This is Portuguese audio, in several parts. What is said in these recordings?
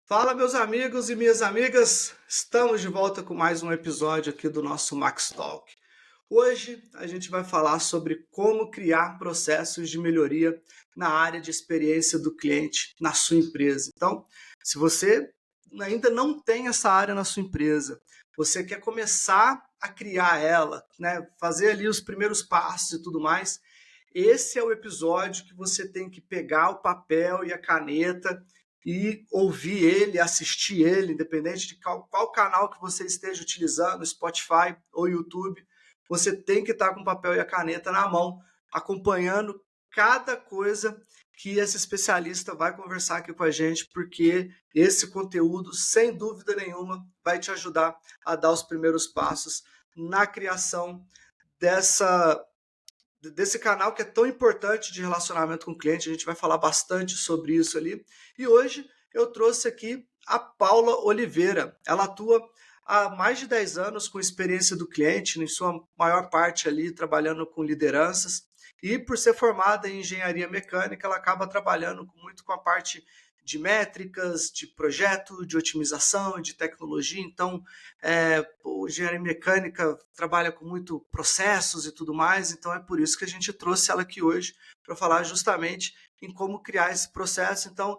Fala, meus amigos e minhas amigas! Estamos de volta com mais um episódio aqui do nosso Max Talk. Hoje a gente vai falar sobre como criar processos de melhoria na área de experiência do cliente na sua empresa. Então, se você ainda não tem essa área na sua empresa, você quer começar a criar ela, né, fazer ali os primeiros passos e tudo mais, esse é o episódio que você tem que pegar o papel e a caneta e ouvir ele, assistir ele, independente de qual canal que você esteja utilizando, Spotify ou YouTube, você tem que estar com o papel e a caneta na mão, acompanhando cada coisa que esse especialista vai conversar aqui com a gente, porque esse conteúdo, sem dúvida nenhuma, vai te ajudar a dar os primeiros passos na criação dessa desse canal que é tão importante de relacionamento com o cliente. A gente vai falar bastante sobre isso ali. E hoje eu trouxe aqui a Paula Oliveira. Ela atua há mais de 10 anos com experiência do cliente, em sua maior parte ali trabalhando com lideranças. E por ser formada em engenharia mecânica, ela acaba trabalhando muito com a parte de métricas, de projeto, de otimização, de tecnologia. Então, o engenharia mecânica trabalha com muito processos e tudo mais, então é por isso que a gente trouxe ela aqui hoje para falar justamente em como criar esse processo. Então,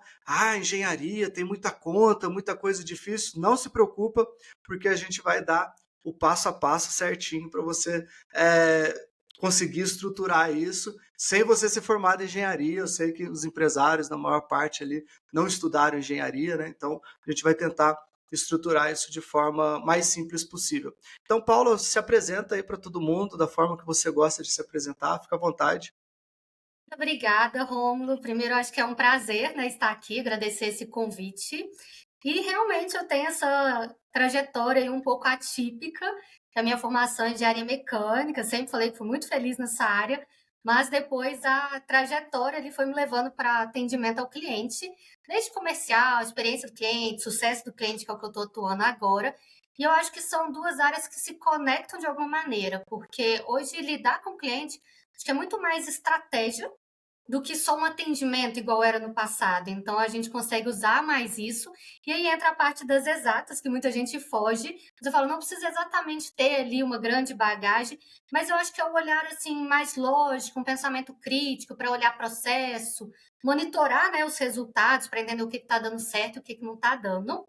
engenharia tem muita conta, muita coisa difícil. Não se preocupa, porque a gente vai dar o passo a passo certinho para você conseguir estruturar isso sem você ser formado em engenharia. Eu sei que os empresários, na maior parte ali, não estudaram engenharia, né? Então, a gente vai tentar estruturar isso de forma mais simples possível. Então, Paula, se apresenta aí para todo mundo da forma que você gosta de se apresentar, fica à vontade. Obrigada, Rômulo. Primeiro, acho que é um prazer, né, estar aqui, agradecer esse convite. E realmente eu tenho essa trajetória aí um pouco atípica, que a minha formação é engenharia mecânica, sempre falei que fui muito feliz nessa área, mas depois a trajetória ali foi me levando para atendimento ao cliente, desde comercial, experiência do cliente, sucesso do cliente, que é o que eu estou atuando agora. E eu acho que são duas áreas que se conectam de alguma maneira, porque hoje lidar com o cliente acho que é muito mais estratégia do que só um atendimento igual era no passado. Então a gente consegue usar mais isso. E aí entra a parte das exatas, que muita gente foge. Mas eu falo, não precisa exatamente ter ali uma grande bagagem, mas eu acho que é o olhar assim mais lógico, um pensamento crítico para olhar processo, monitorar, né, os resultados para entender o que está dando certo e o que não está dando.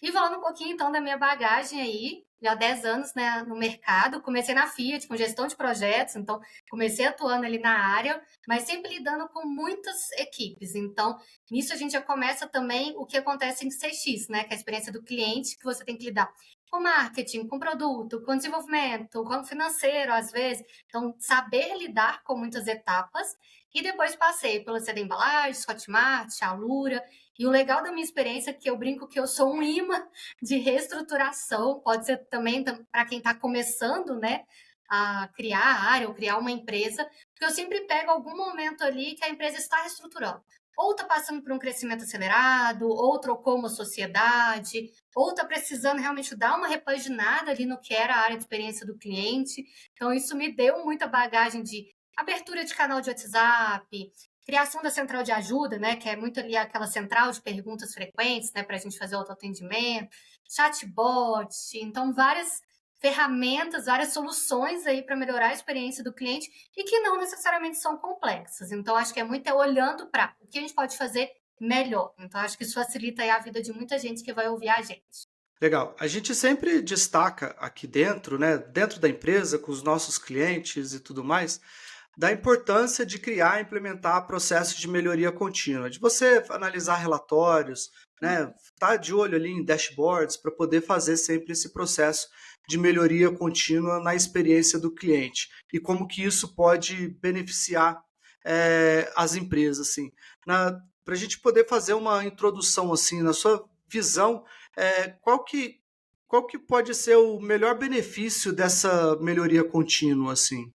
E falando um pouquinho então da minha bagagem aí, já há 10 anos, né, no mercado, comecei na Fiat com gestão de projetos, então comecei atuando ali na área, mas sempre lidando com muitas equipes. Então, nisso a gente já começa também o que acontece em CX, né, que é a experiência do cliente, que você tem que lidar com marketing, com produto, com desenvolvimento, com financeiro, às vezes. Então, saber lidar com muitas etapas. E depois passei pela CD Embalagens, Hotmart, Alura. E o legal da minha experiência é que eu brinco que eu sou um imã de reestruturação, pode ser também para quem está começando, né, a criar a área ou criar uma empresa, porque eu sempre pego algum momento ali que a empresa está reestruturando. Ou está passando por um crescimento acelerado, ou trocou uma sociedade, ou está precisando realmente dar uma repaginada ali no que era a área de experiência do cliente. Então, isso me deu muita bagagem de abertura de canal de WhatsApp, criação da central de ajuda, né, que é muito ali aquela central de perguntas frequentes, né, para a gente fazer autoatendimento, chatbot, então várias ferramentas, várias soluções aí para melhorar a experiência do cliente e que não necessariamente são complexas. Então, acho que é muito olhando para o que a gente pode fazer melhor. Então, acho que isso facilita aí a vida de muita gente que vai ouvir a gente. Legal. A gente sempre destaca aqui dentro, né, dentro da empresa, com os nossos clientes e tudo mais, da importância de criar e implementar processos de melhoria contínua, de você analisar relatórios, né, estar de olho ali em dashboards para poder fazer sempre esse processo de melhoria contínua na experiência do cliente e como que isso pode beneficiar as empresas, assim. Para a gente poder fazer uma introdução assim, na sua visão, qual que pode ser o melhor benefício dessa melhoria contínua, assim?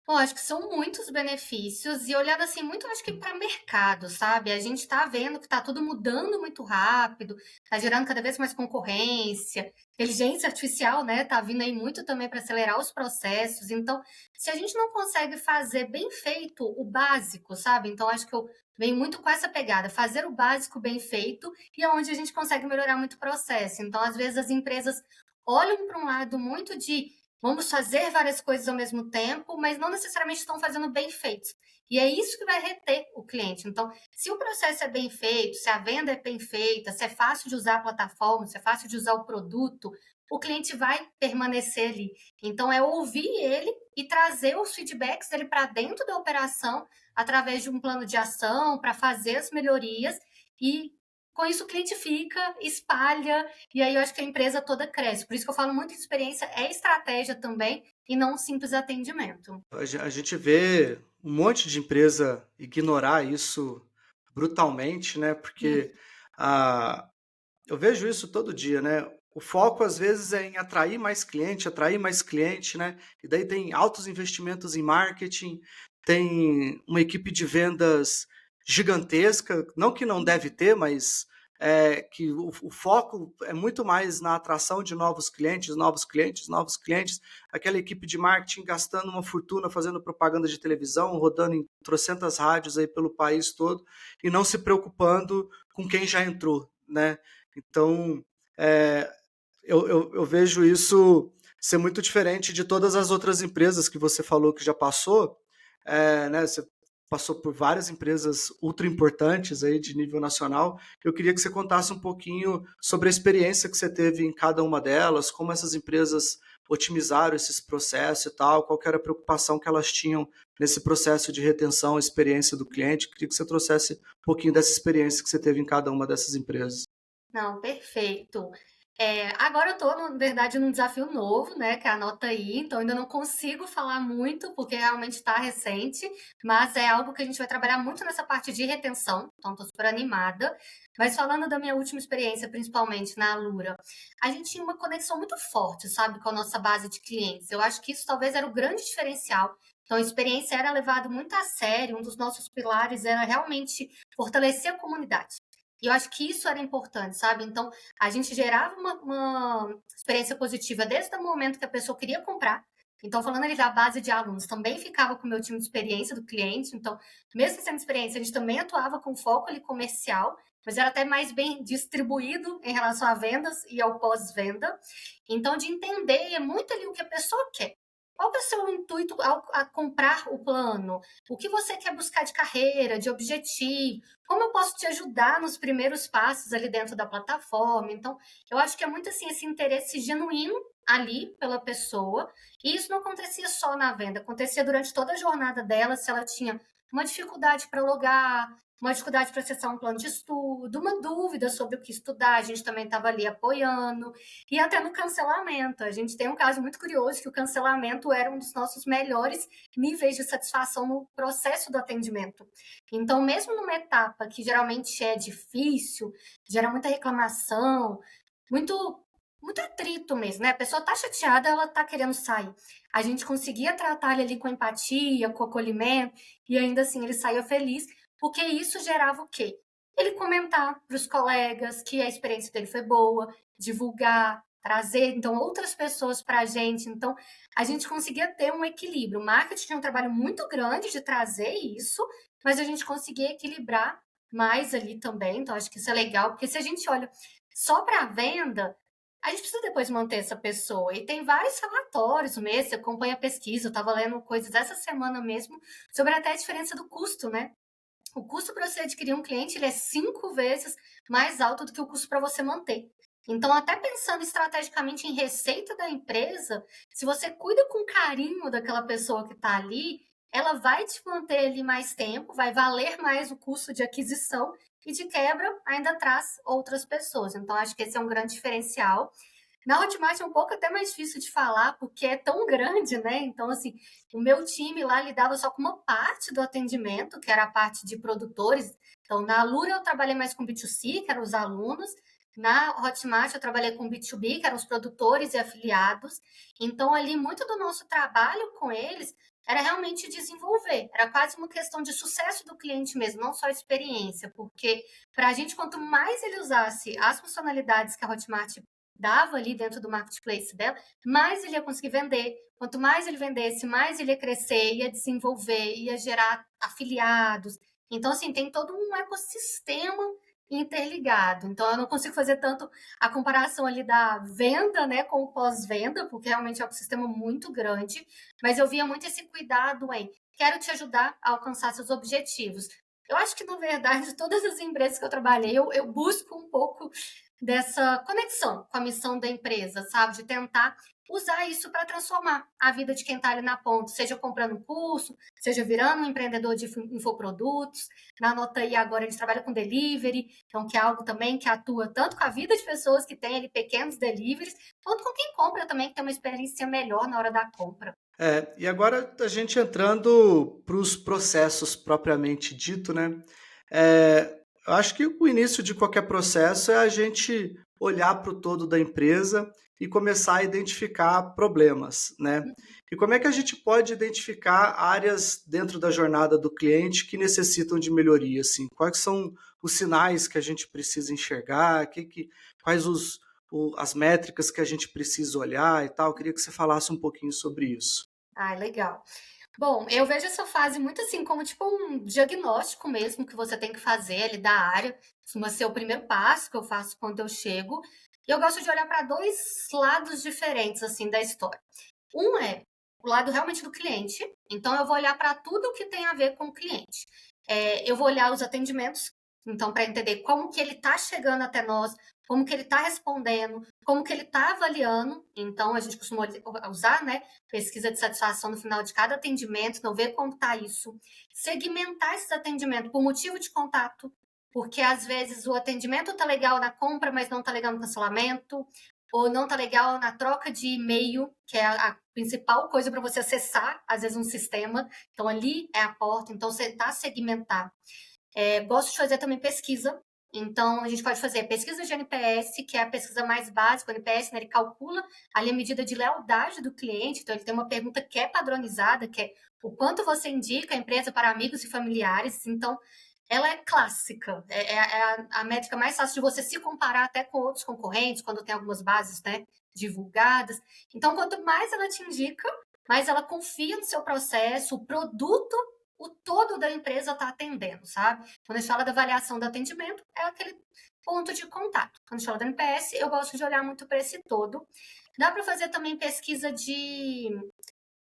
Bom, acho que são muitos benefícios e olhando assim muito acho que para mercado, sabe, a gente está vendo que está tudo mudando muito rápido, está gerando cada vez mais concorrência, inteligência artificial, né, tá vindo aí muito também para acelerar os processos, então, se a gente não consegue fazer bem feito o básico, sabe, então acho que eu venho muito com essa pegada, fazer o básico bem feito e é onde a gente consegue melhorar muito o processo. Então, às vezes as empresas olham para um lado muito de vamos fazer várias coisas ao mesmo tempo, mas não necessariamente estão fazendo bem feitos. E é isso que vai reter o cliente. Então, se o processo é bem feito, se a venda é bem feita, se é fácil de usar a plataforma, se é fácil de usar o produto, o cliente vai permanecer ali. Então, é ouvir ele e trazer os feedbacks dele para dentro da operação através de um plano de ação para fazer as melhorias e com isso o cliente fica, espalha e aí eu acho que a empresa toda cresce. Por isso que eu falo muito que experiência é estratégia também e não um simples atendimento. A gente vê um monte de empresa ignorar isso brutalmente, né? Hum. Porque ah, eu vejo isso todo dia, né? O foco às vezes é em atrair mais cliente, né? E daí tem altos investimentos em marketing, tem uma equipe de vendas gigantesca, não que não deve ter, mas que o foco é muito mais na atração de novos clientes, novos clientes, novos clientes. Aquela equipe de marketing gastando uma fortuna fazendo propaganda de televisão, rodando em trocentas rádios aí pelo país todo e não se preocupando com quem já entrou, né? Então, é, eu vejo isso ser muito diferente de todas as outras empresas que você falou que já passou, né? Você passou por várias empresas ultra importantes aí de nível nacional. Eu queria que você contasse um pouquinho sobre a experiência que você teve em cada uma delas, como essas empresas otimizaram esses processos e tal, qual que era a preocupação que elas tinham nesse processo de retenção, experiência do cliente. Queria que você trouxesse um pouquinho dessa experiência que você teve em cada uma dessas empresas. Não, perfeito. Agora eu estou, na verdade, num desafio novo, né, que é a Nota I, então ainda não consigo falar muito, porque realmente está recente, mas é algo que a gente vai trabalhar muito nessa parte de retenção, então estou super animada. Mas falando da minha última experiência, principalmente na Alura, a gente tinha uma conexão muito forte, sabe, com a nossa base de clientes. Eu acho que isso talvez era o grande diferencial. Então, a experiência era levada muito a sério, um dos nossos pilares era realmente fortalecer a comunidade. E eu acho que isso era importante, sabe? Então, a gente gerava uma experiência positiva desde o momento que a pessoa queria comprar. Então, falando ali da base de alunos, também ficava com o meu time de experiência do cliente. Então, mesmo sendo experiência, a gente também atuava com foco ali comercial, mas era até mais bem distribuído em relação a vendas e ao pós-venda. Então, de entender muito ali o que a pessoa quer. Qual que é o seu intuito ao a comprar o plano? O que você quer buscar de carreira, de objetivo? Como eu posso te ajudar nos primeiros passos ali dentro da plataforma? Então, eu acho que é muito assim esse interesse genuíno ali pela pessoa. E isso não acontecia só na venda, acontecia durante toda a jornada dela, se ela tinha uma dificuldade para logar, uma dificuldade para acessar um plano de estudo, uma dúvida sobre o que estudar, a gente também estava ali apoiando. E até no cancelamento. A gente tem um caso muito curioso que o cancelamento era um dos nossos melhores níveis de satisfação no processo do atendimento. Então, mesmo numa etapa que geralmente é difícil, gera muita reclamação, muito muito atrito mesmo, né? A pessoa tá chateada, ela tá querendo sair. A gente conseguia tratar ele ali com empatia, com acolhimento, e ainda assim ele saía feliz, porque isso gerava o quê? Ele comentar para os colegas que a experiência dele foi boa, divulgar, trazer então outras pessoas para a gente. Então, a gente conseguia ter um equilíbrio. O marketing é um trabalho muito grande de trazer isso, mas a gente conseguia equilibrar mais ali também. Então, acho que isso é legal, porque se a gente olha só para a venda, a gente precisa depois manter essa pessoa. E tem vários relatórios mesmo, você acompanha a pesquisa, eu estava lendo coisas essa semana mesmo sobre até a diferença do custo, né? O custo para você adquirir um cliente ele é 5 vezes mais alto do que o custo para você manter. Então, até pensando estrategicamente em receita da empresa, se você cuida com carinho daquela pessoa que está ali, ela vai te manter ali mais tempo, vai valer mais o custo de aquisição e de quebra ainda traz outras pessoas. Então, acho que esse é um grande diferencial. Na Hotmart é um pouco até mais difícil de falar, porque é tão grande, né? Então, assim, o meu time lá lidava só com uma parte do atendimento, que era a parte de produtores. Então, na Alura eu trabalhei mais com B2C, que eram os alunos. Na Hotmart eu trabalhei com B2B, que eram os produtores e afiliados. Então, ali, muito do nosso trabalho com eles era realmente desenvolver. Era quase uma questão de sucesso do cliente mesmo, não só experiência, porque para a gente, quanto mais ele usasse as funcionalidades que a Hotmart dava ali dentro do marketplace dela, mais ele ia conseguir vender. Quanto mais ele vendesse, mais ele ia crescer, ia desenvolver, ia gerar afiliados. Então, assim, tem todo um ecossistema interligado. Então, eu não consigo fazer tanto a comparação ali da venda, né, com o pós-venda, porque realmente é um ecossistema muito grande, mas eu via muito esse cuidado em quero te ajudar a alcançar seus objetivos. Eu acho que, na verdade, todas as empresas que eu trabalhei, eu busco um pouco dessa conexão com a missão da empresa, sabe? De tentar usar isso para transformar a vida de quem está ali na ponta, seja comprando um curso, seja virando um empreendedor de infoprodutos. Na Nota aí agora a gente trabalha com delivery, então que é algo também que atua tanto com a vida de pessoas que têm ali pequenos deliveries, quanto com quem compra também, que tem uma experiência melhor na hora da compra. E agora a gente entrando para os processos propriamente dito, né? Eu acho que o início de qualquer processo é a gente olhar para o todo da empresa e começar a identificar problemas, né? E como é que a gente pode identificar áreas dentro da jornada do cliente que necessitam de melhoria, assim? Quais são os sinais que a gente precisa enxergar? Quais as métricas que a gente precisa olhar e tal? Eu queria que você falasse um pouquinho sobre isso. Ah, legal. Bom, eu vejo essa fase muito assim como tipo um diagnóstico mesmo que você tem que fazer ali da área. Costuma ser o primeiro passo que eu faço quando eu chego. E eu gosto de olhar para dois lados diferentes assim da história. Um é o lado realmente do cliente. Então eu vou olhar para tudo que tem a ver com o cliente. Eu vou olhar os atendimentos, então para entender como que ele está chegando até nós, como que ele está respondendo, como que ele está avaliando. Então a gente costuma usar, né, pesquisa de satisfação no final de cada atendimento, então ver como está isso. Segmentar esses atendimentos por motivo de contato, porque às vezes o atendimento está legal na compra, mas não está legal no cancelamento, ou não está legal na troca de e-mail, que é a principal coisa para você acessar, às vezes, um sistema. Então, ali é a porta, então você está segmentar. Gosto de fazer também pesquisa. Então, a gente pode fazer pesquisa de NPS, que é a pesquisa mais básica. O NPS, né, ele calcula ali a medida de lealdade do cliente. Então, ele tem uma pergunta que é padronizada, que é o quanto você indica a empresa para amigos e familiares. Então, ela é clássica. A métrica mais fácil de você se comparar até com outros concorrentes, quando tem algumas bases, né, divulgadas. Então, quanto mais ela te indica, mais ela confia no seu processo, o produto o todo da empresa está atendendo, sabe? Quando a gente fala da avaliação do atendimento, é aquele ponto de contato. Quando a gente fala da NPS, eu gosto de olhar muito para esse todo. Dá para fazer também pesquisa de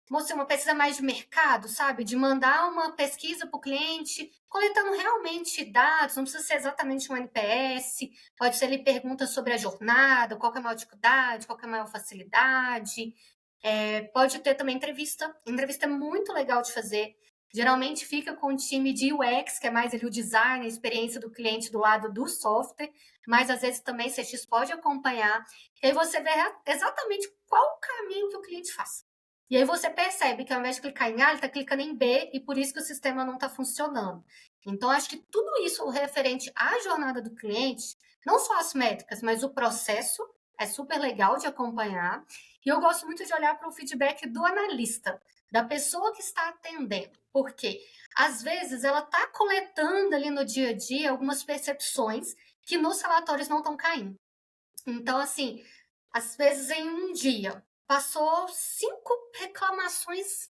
uma pesquisa mais de mercado, sabe? De mandar uma pesquisa para o cliente, coletando realmente dados, não precisa ser exatamente um NPS, pode ser ele pergunta sobre a jornada, qual que é a maior dificuldade, qual que é a maior facilidade. Pode ter também entrevista. Entrevista é muito legal de fazer. Geralmente fica com o time de UX, que é mais ali o design, a experiência do cliente do lado do software, mas às vezes também CX pode acompanhar. E aí você vê exatamente qual o caminho que o cliente faz. E aí você percebe que ao invés de clicar em A, ele está clicando em B e por isso que o sistema não está funcionando. Então, acho que tudo isso referente à jornada do cliente, não só as métricas, mas o processo, é super legal de acompanhar. E eu gosto muito de olhar para o feedback do analista, da pessoa que está atendendo. Porque, às vezes, ela está coletando ali no dia a dia algumas percepções que nos relatórios não estão caindo. Então, assim, às vezes em um dia, passou 5 reclamações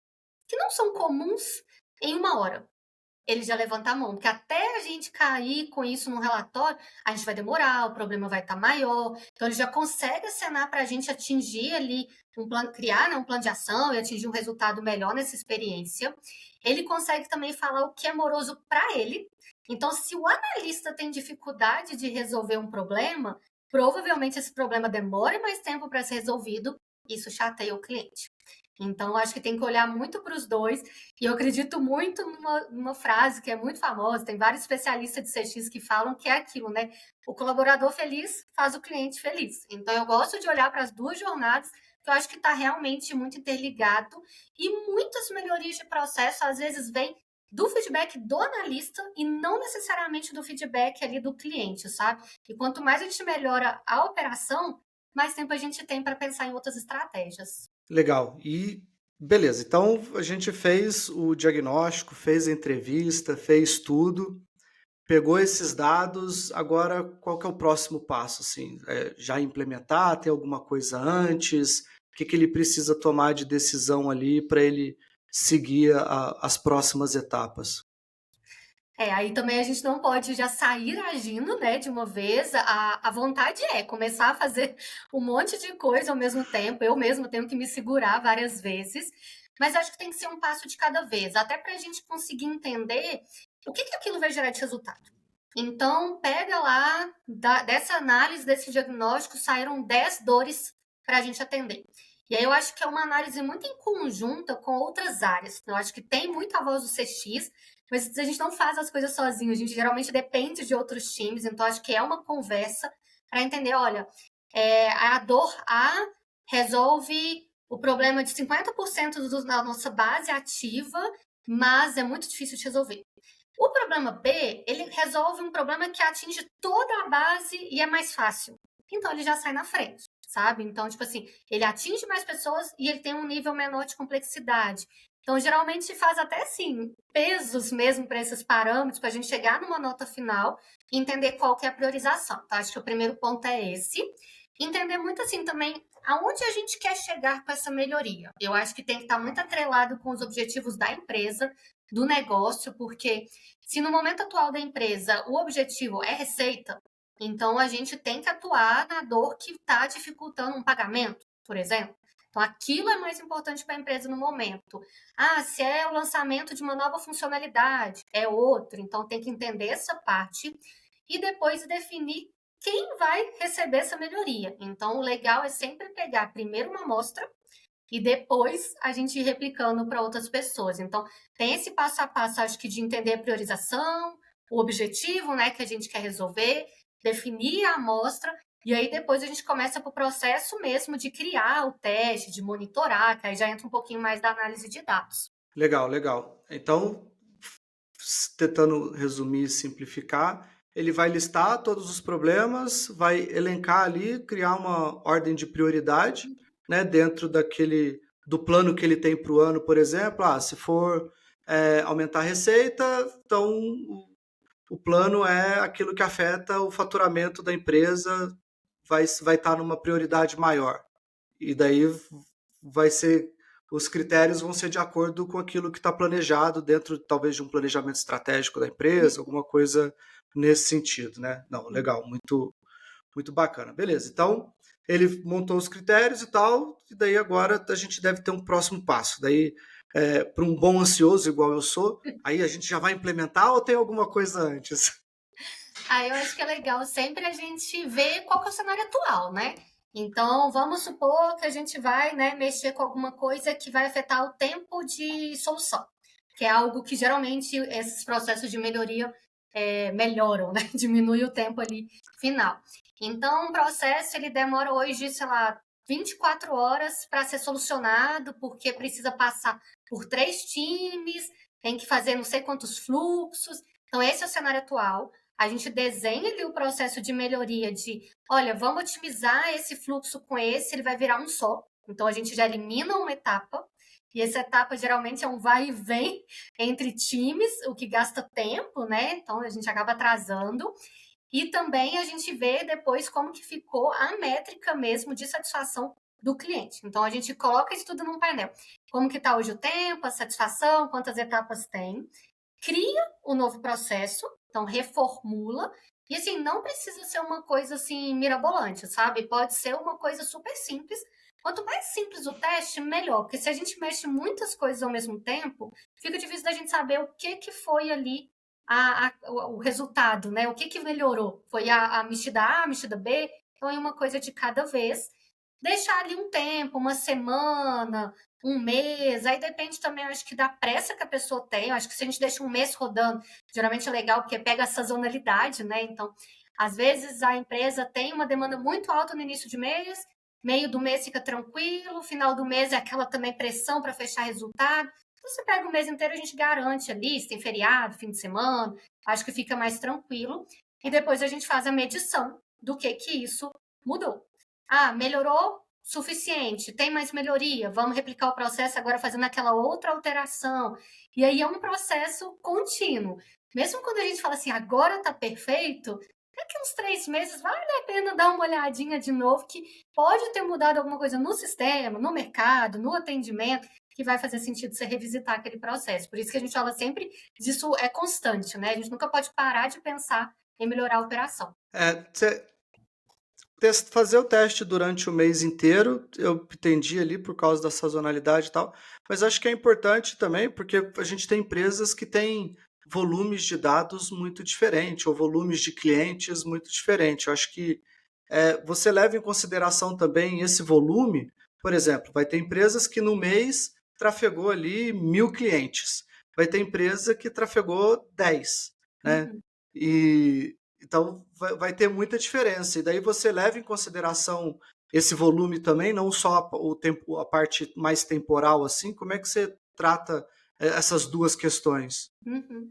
que não são comuns em 1 hora. Ele já levanta a mão, porque até a gente cair com isso no relatório, a gente vai demorar, o problema vai estar maior. Então, ele já consegue acenar para a gente atingir ali um plano, criar, né, um plano de ação e atingir um resultado melhor nessa experiência. Ele consegue também falar o que é moroso para ele. Então, se o analista tem dificuldade de resolver um problema, provavelmente esse problema demore mais tempo para ser resolvido. Isso chateia o cliente. Então, eu acho que tem que olhar muito para os dois. E eu acredito muito numa frase que é muito famosa, tem vários especialistas de CX que falam que é aquilo, né? O colaborador feliz faz o cliente feliz. Então, eu gosto de olhar para as duas jornadas, que eu acho que está realmente muito interligado. E muitas melhorias de processo, às vezes, vêm do feedback do analista e não necessariamente do feedback ali do cliente, sabe? E quanto mais a gente melhora a operação, mais tempo a gente tem para pensar em outras estratégias. Legal. E Beleza, então a gente fez o diagnóstico, fez a entrevista, fez tudo, pegou esses dados, agora qual que é o próximo passo, assim? Já implementar, tem alguma coisa antes? O que que ele precisa tomar de decisão ali para ele seguir as próximas etapas? Aí também a gente não pode já sair agindo, né, de uma vez. A vontade é começar a fazer um monte de coisa ao mesmo tempo. Eu mesma tenho que me segurar várias vezes, mas acho que tem que ser um passo de cada vez, até para a gente conseguir entender o que aquilo vai gerar de resultado. Então, pega lá, dessa análise, desse diagnóstico, saíram 10 dores para a gente atender. E aí eu acho que é uma análise muito em conjunta com outras áreas. Eu acho que tem muito a voz do CX, mas a gente não faz as coisas sozinho, a gente geralmente depende de outros times, então acho que é uma conversa para entender, olha, a dor A resolve o problema de 50% da nossa base ativa, mas é muito difícil de resolver. O problema B, ele resolve um problema que atinge toda a base e é mais fácil. Então ele já sai na frente, sabe? Então, tipo assim, ele atinge mais pessoas e ele tem um nível menor de complexidade. Então, geralmente se faz até assim, pesos mesmo para esses parâmetros, para a gente chegar numa nota final e entender qual que é a priorização. Tá? Acho que o primeiro ponto é esse. Entender muito assim também aonde a gente quer chegar com essa melhoria. Eu acho que tem que estar muito atrelado com os objetivos da empresa, do negócio, porque se no momento atual da empresa o objetivo é receita, então a gente tem que atuar na dor que está dificultando um pagamento, por exemplo. Então aquilo é mais importante para a empresa no momento. Ah, se é o lançamento de uma nova funcionalidade, é outro. Então tem que entender essa parte e depois definir quem vai receber essa melhoria. Então o legal é sempre pegar primeiro uma amostra e depois a gente ir replicando para outras pessoas. Então, tem esse passo a passo, acho que de entender a priorização, o objetivo, né, que a gente quer resolver, definir a amostra, e aí depois a gente começa para o processo mesmo de criar o teste, de monitorar, que aí já entra um pouquinho mais da análise de dados. Legal, legal. Então, tentando resumir e simplificar, ele vai listar todos os problemas, vai elencar ali, criar uma ordem de prioridade, né, dentro do plano que ele tem para o ano, por exemplo. Se for aumentar a receita, então o plano é aquilo que afeta o faturamento da empresa, vai estar numa prioridade maior. E daí vai ser os critérios vão ser de acordo com aquilo que está planejado dentro, talvez, de um planejamento estratégico da empresa, alguma coisa nesse sentido, né? Não, legal, muito, muito bacana. Beleza, então ele montou os critérios e tal, e daí agora a gente deve ter um próximo passo. Daí, para um bom ansioso, igual eu sou, aí a gente já vai implementar ou tem alguma coisa antes? Eu acho que é legal sempre a gente ver qual que é o cenário atual, né? Então, vamos supor que a gente vai, né, mexer com alguma coisa que vai afetar o tempo de solução, que é algo que geralmente esses processos de melhoria melhoram, né? Diminui o tempo ali final. Então, um processo ele demora hoje, sei lá, 24 horas para ser solucionado, porque precisa passar por 3 times, tem que fazer não sei quantos fluxos. Então, esse é o cenário atual. A gente desenha ali o processo de melhoria de, olha, vamos otimizar esse fluxo com esse, ele vai virar um só. Então, a gente já elimina uma etapa, e essa etapa geralmente é um vai e vem entre times, o que gasta tempo, né? Então, a gente acaba atrasando. E também a gente vê depois como que ficou a métrica mesmo de satisfação do cliente. Então, a gente coloca isso tudo num painel. Como que está hoje o tempo, a satisfação, quantas etapas tem. Cria o novo processo, então reformula. E assim, não precisa ser uma coisa assim mirabolante, sabe? Pode ser uma coisa super simples. Quanto mais simples o teste, melhor. Porque se a gente mexe muitas coisas ao mesmo tempo, fica difícil da gente saber o que foi ali o resultado, né? O que melhorou? Foi a mexida A, a mexida B? Então é uma coisa de cada vez. Deixar ali um tempo, uma semana, um mês, aí depende também, eu acho que da pressa que a pessoa tem. Eu acho que se a gente deixa um mês rodando, geralmente é legal porque pega a sazonalidade, né? Então, às vezes a empresa tem uma demanda muito alta no início de mês, meio do mês fica tranquilo, final do mês é aquela também pressão para fechar resultado. Então, você pega o mês inteiro, a gente garante ali, se tem feriado, fim de semana, acho que fica mais tranquilo. E depois a gente faz a medição do que isso mudou. Melhorou suficiente, tem mais melhoria, vamos replicar o processo agora fazendo aquela outra alteração. E aí é um processo contínuo. Mesmo quando a gente fala assim, agora está perfeito, daqui uns 3 meses vale a pena dar uma olhadinha de novo, que pode ter mudado alguma coisa no sistema, no mercado, no atendimento, que vai fazer sentido você revisitar aquele processo. Por isso que a gente fala sempre disso é constante, né? A gente nunca pode parar de pensar em melhorar a operação. Fazer o teste durante o mês inteiro, eu entendi ali por causa da sazonalidade e tal, mas acho que é importante também porque a gente tem empresas que têm volumes de dados muito diferentes ou volumes de clientes muito diferentes. Eu acho que você leva em consideração também esse volume. Por exemplo, vai ter empresas que no mês trafegou ali 1.000 clientes, vai ter empresa que trafegou 10, né? Uhum. E então vai ter muita diferença. E daí você leva em consideração esse volume também, não só o tempo, a parte mais temporal assim. Como é que você trata essas duas questões? Uhum.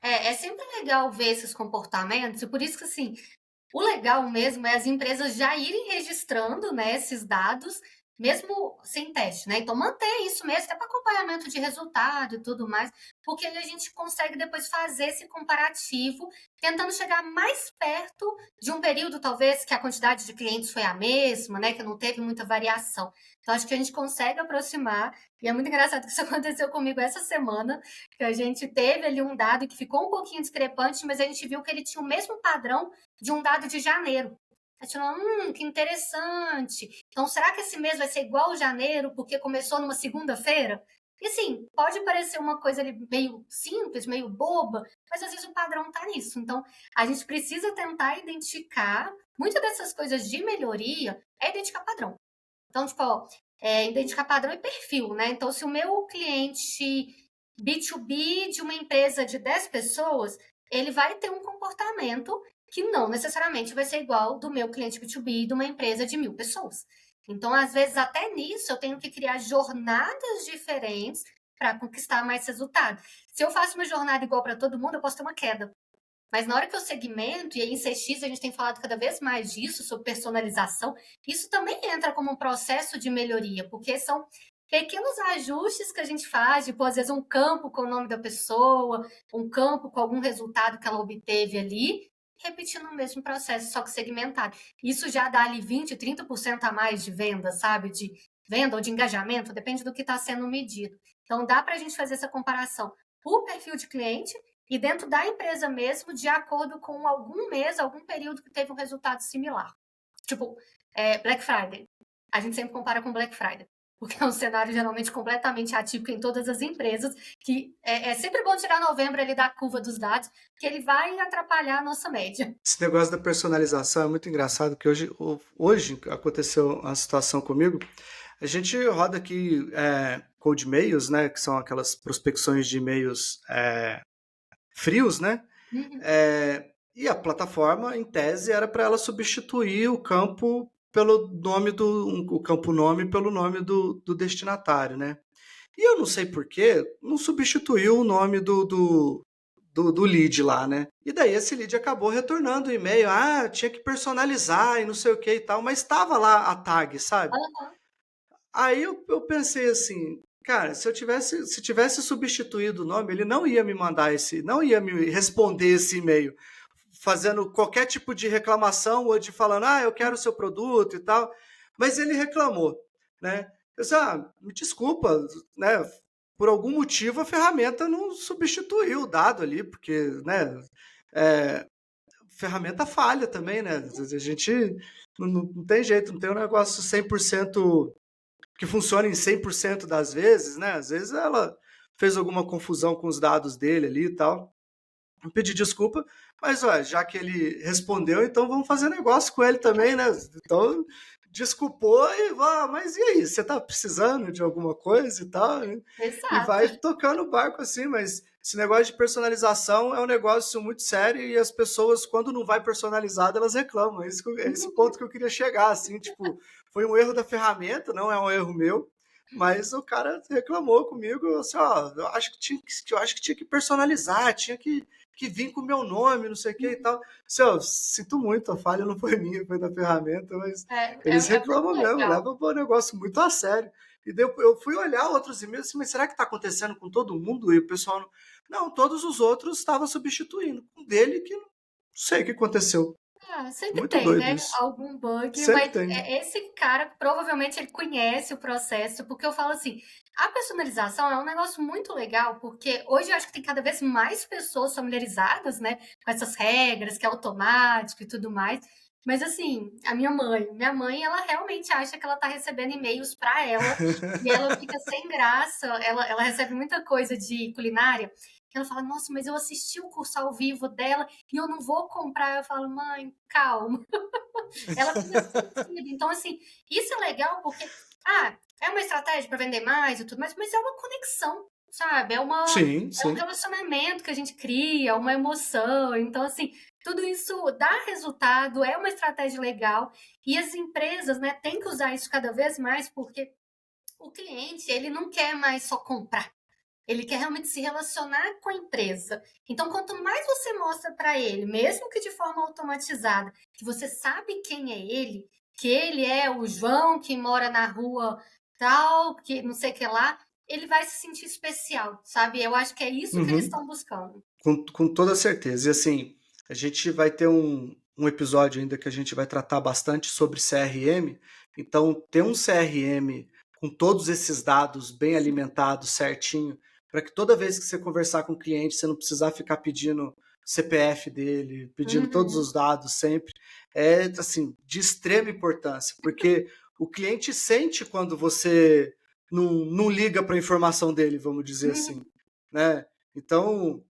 É sempre legal ver esses comportamentos, e por isso que assim, o legal mesmo é as empresas já irem registrando, né, esses dados, mesmo sem teste, né? Então manter isso mesmo, até para acompanhamento de resultado e tudo mais, porque aí a gente consegue depois fazer esse comparativo, tentando chegar mais perto de um período, talvez, que a quantidade de clientes foi a mesma, né? Que não teve muita variação. Então, acho que a gente consegue aproximar, e é muito engraçado que isso aconteceu comigo essa semana, que a gente teve ali um dado que ficou um pouquinho discrepante, mas a gente viu que ele tinha o mesmo padrão de um dado de janeiro. A gente falou, que interessante. Então, será que esse mês vai ser igual a janeiro, porque começou numa segunda-feira? E sim, pode parecer uma coisa ali meio simples, meio boba, mas às vezes o padrão está nisso. Então, a gente precisa tentar identificar. Muitas dessas coisas de melhoria é identificar padrão. Então, tipo, identificar padrão e perfil, né? Então, se o meu cliente B2B de uma empresa de 10 pessoas, ele vai ter um comportamento que não necessariamente vai ser igual do meu cliente B2B de uma empresa de 1.000 pessoas. Então, às vezes, até nisso, eu tenho que criar jornadas diferentes para conquistar mais resultado. Se eu faço uma jornada igual para todo mundo, eu posso ter uma queda. Mas na hora que eu segmento, e aí em CX a gente tem falado cada vez mais disso, sobre personalização, isso também entra como um processo de melhoria, porque são pequenos ajustes que a gente faz, tipo, às vezes um campo com o nome da pessoa, um campo com algum resultado que ela obteve ali, repetindo o mesmo processo, só que segmentado. Isso já dá ali 20, 30% a mais de venda, sabe? De venda ou de engajamento, depende do que está sendo medido. Então dá para a gente fazer essa comparação por perfil de cliente e dentro da empresa mesmo, de acordo com algum mês, algum período que teve um resultado similar. Tipo, Black Friday. A gente sempre compara com Black Friday, porque é um cenário geralmente completamente atípico em todas as empresas, que é sempre bom tirar novembro ali da curva dos dados, porque ele vai atrapalhar a nossa média. Esse negócio da personalização é muito engraçado, que hoje aconteceu uma situação comigo. A gente roda aqui cold mails, né, que são aquelas prospecções de e-mails frios, né? Uhum. E a plataforma, em tese, era para ela substituir o campo pelo nome o campo nome pelo nome do destinatário, né? E eu não sei por que não substituiu o nome do lead lá, né? E daí esse lead acabou retornando o e-mail, tinha que personalizar e não sei o que e tal, mas estava lá a tag, sabe? Uhum. Aí eu pensei assim, cara, se tivesse substituído o nome, ele não ia me mandar não ia me responder esse e-mail, fazendo qualquer tipo de reclamação ou de falando, eu quero o seu produto e tal. Mas ele reclamou, né? Eu disse, me desculpa, né? Por algum motivo a ferramenta não substituiu o dado ali, porque, né? Ferramenta falha também, né? A gente não tem jeito, não tem um negócio 100% que funciona em 100% das vezes, né? Às vezes ela fez alguma confusão com os dados dele ali e tal. Eu pedi desculpa, mas já que ele respondeu, então vamos fazer negócio com ele também, né? Então, desculpou e mas e aí? Você tá precisando de alguma coisa e tal? Né? E Exato. vai tocando o barco assim, mas esse negócio de personalização é um negócio muito sério e as pessoas, quando não vai personalizado, elas reclamam. É esse ponto que eu queria chegar, assim, tipo, foi um erro da ferramenta, não é um erro meu. Mas o cara reclamou comigo, assim, eu acho que tinha que personalizar, tinha que que vinha com o meu nome, não sei o que e tal. Seu, sinto muito, a falha não foi minha, foi da ferramenta, mas eles É muito reclamam mesmo, legal. levam o negócio muito a sério. E daí eu fui olhar outros e-mails assim, mas será que está acontecendo com todo mundo? E o pessoal não, todos os outros estavam substituindo. Um dele que não sei o que aconteceu. Sempre Muito tem, doido né, isso. algum bug, Sempre mas tem. esse cara provavelmente ele conhece o processo, porque eu falo assim, a personalização é um negócio muito legal, porque hoje eu acho que tem cada vez mais pessoas familiarizadas, né, com essas regras, que é automático e tudo mais. Mas assim, a minha mãe, ela realmente acha que ela tá recebendo e-mails para ela e ela fica sem graça. Ela recebe muita coisa de culinária. Ela fala, nossa, mas eu assisti o curso ao vivo dela e eu não vou comprar. Eu falo, mãe, calma. Ela fica sentida. Então, assim, isso é legal porque, é uma estratégia para vender mais e tudo mais, mas é uma conexão, sabe? Sim, É um sim. relacionamento que a gente cria, uma emoção. Então, assim, tudo isso dá resultado, é uma estratégia legal. E as empresas, né, têm que usar isso cada vez mais porque o cliente, ele não quer mais só comprar. Ele quer realmente se relacionar com a empresa. Então, quanto mais você mostra para ele, mesmo que de forma automatizada, que você sabe quem é ele, que ele é o João que mora na rua tal, que não sei o que lá, ele vai se sentir especial, sabe? Eu acho que é isso que eles Uhum. estão buscando. Com toda certeza. E assim, a gente vai ter um episódio ainda que a gente vai tratar bastante sobre CRM. Então, ter um CRM com todos esses dados bem alimentados, certinho, para que toda vez que você conversar com o cliente, você não precisar ficar pedindo CPF dele, pedindo todos Uhum, os dados sempre, é assim, de extrema importância, porque o cliente sente quando você não liga para a informação dele, vamos dizer assim, uhum, né? Então,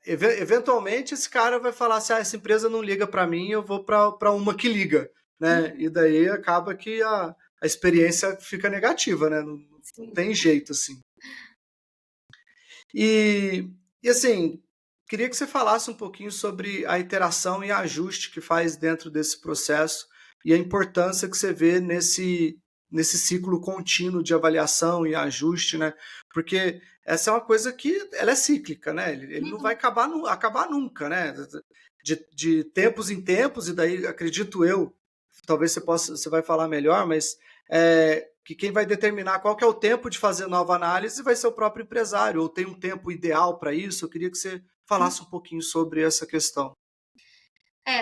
eventualmente esse cara vai falar assim, essa empresa não liga para mim, eu vou para uma que liga, né? E uhum, daí acaba que a experiência fica negativa, né? Não sim. tem jeito, assim. E assim, queria que você falasse um pouquinho sobre a iteração e ajuste que faz dentro desse processo e a importância que você vê nesse ciclo contínuo de avaliação e ajuste, né? Porque essa é uma coisa que ela é cíclica, né? Ele não vai Uhum. acabar, acabar nunca, né? De tempos em tempos, e daí acredito eu, talvez você vai falar melhor, mas que quem vai determinar qual que é o tempo de fazer nova análise vai ser o próprio empresário, ou tem um tempo ideal para isso. Eu queria que você falasse um pouquinho sobre essa questão.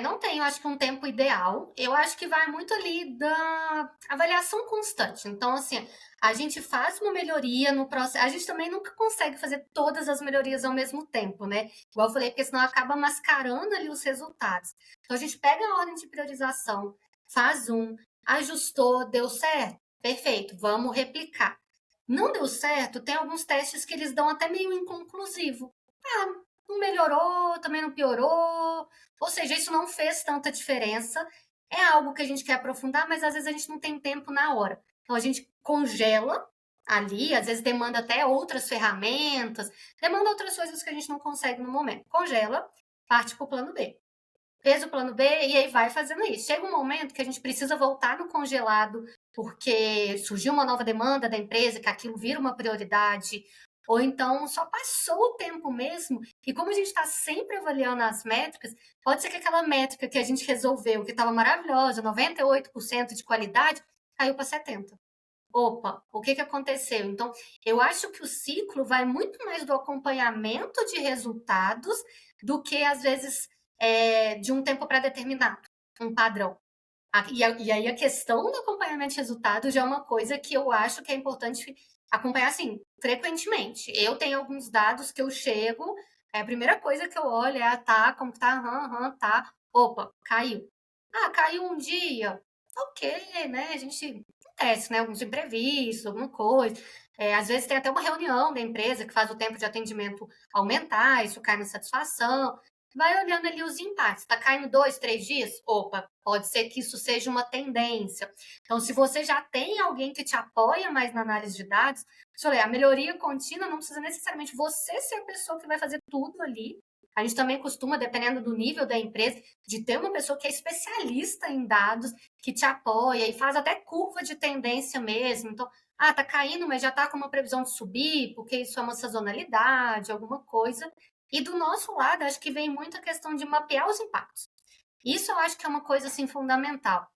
Não tenho, acho que um tempo ideal. Eu acho que vai muito ali da avaliação constante. Então, assim, a gente faz uma melhoria no processo. A gente também nunca consegue fazer todas as melhorias ao mesmo tempo, né? Igual eu falei, porque senão acaba mascarando ali os resultados. Então, a gente pega a ordem de priorização, faz ajustou, deu certo? Perfeito, vamos replicar. Não deu certo, tem alguns testes que eles dão até meio inconclusivo. Não melhorou, também não piorou. Ou seja, isso não fez tanta diferença. É algo que a gente quer aprofundar, mas às vezes a gente não tem tempo na hora. Então a gente congela ali, às vezes demanda até outras ferramentas, demanda outras coisas que a gente não consegue no momento. Congela, parte para o plano B. Fez o plano B e aí vai fazendo isso. Chega um momento que a gente precisa voltar no congelado, porque surgiu uma nova demanda da empresa, que aquilo vira uma prioridade, ou então só passou o tempo mesmo, e como a gente está sempre avaliando as métricas, pode ser que aquela métrica que a gente resolveu, que estava maravilhosa, 98% de qualidade, caiu para 70%. Opa, o que aconteceu? Então, eu acho que o ciclo vai muito mais do acompanhamento de resultados do que, às vezes, de um tempo pré-determinado, um padrão. E aí a questão do acompanhamento de resultados já é uma coisa que eu acho que é importante acompanhar, assim, frequentemente. Eu tenho alguns dados que eu chego, a primeira coisa que eu olho é, tá, como que tá? Tá. Opa, caiu. Caiu um dia. Ok, né? A gente acontece, né? Alguns imprevistos, alguma coisa. Às vezes tem até uma reunião da empresa que faz o tempo de atendimento aumentar, isso cai na satisfação. Vai olhando ali os impactos. Está caindo 2, 3 dias? Opa, pode ser que isso seja uma tendência. Então, se você já tem alguém que te apoia mais na análise de dados, a melhoria contínua não precisa necessariamente você ser a pessoa que vai fazer tudo ali. A gente também costuma, dependendo do nível da empresa, de ter uma pessoa que é especialista em dados, que te apoia e faz até curva de tendência mesmo. Então, tá caindo, mas já tá com uma previsão de subir, porque isso é uma sazonalidade, alguma coisa. E do nosso lado, acho que vem muito a questão de mapear os impactos. Isso eu acho que é uma coisa assim fundamental.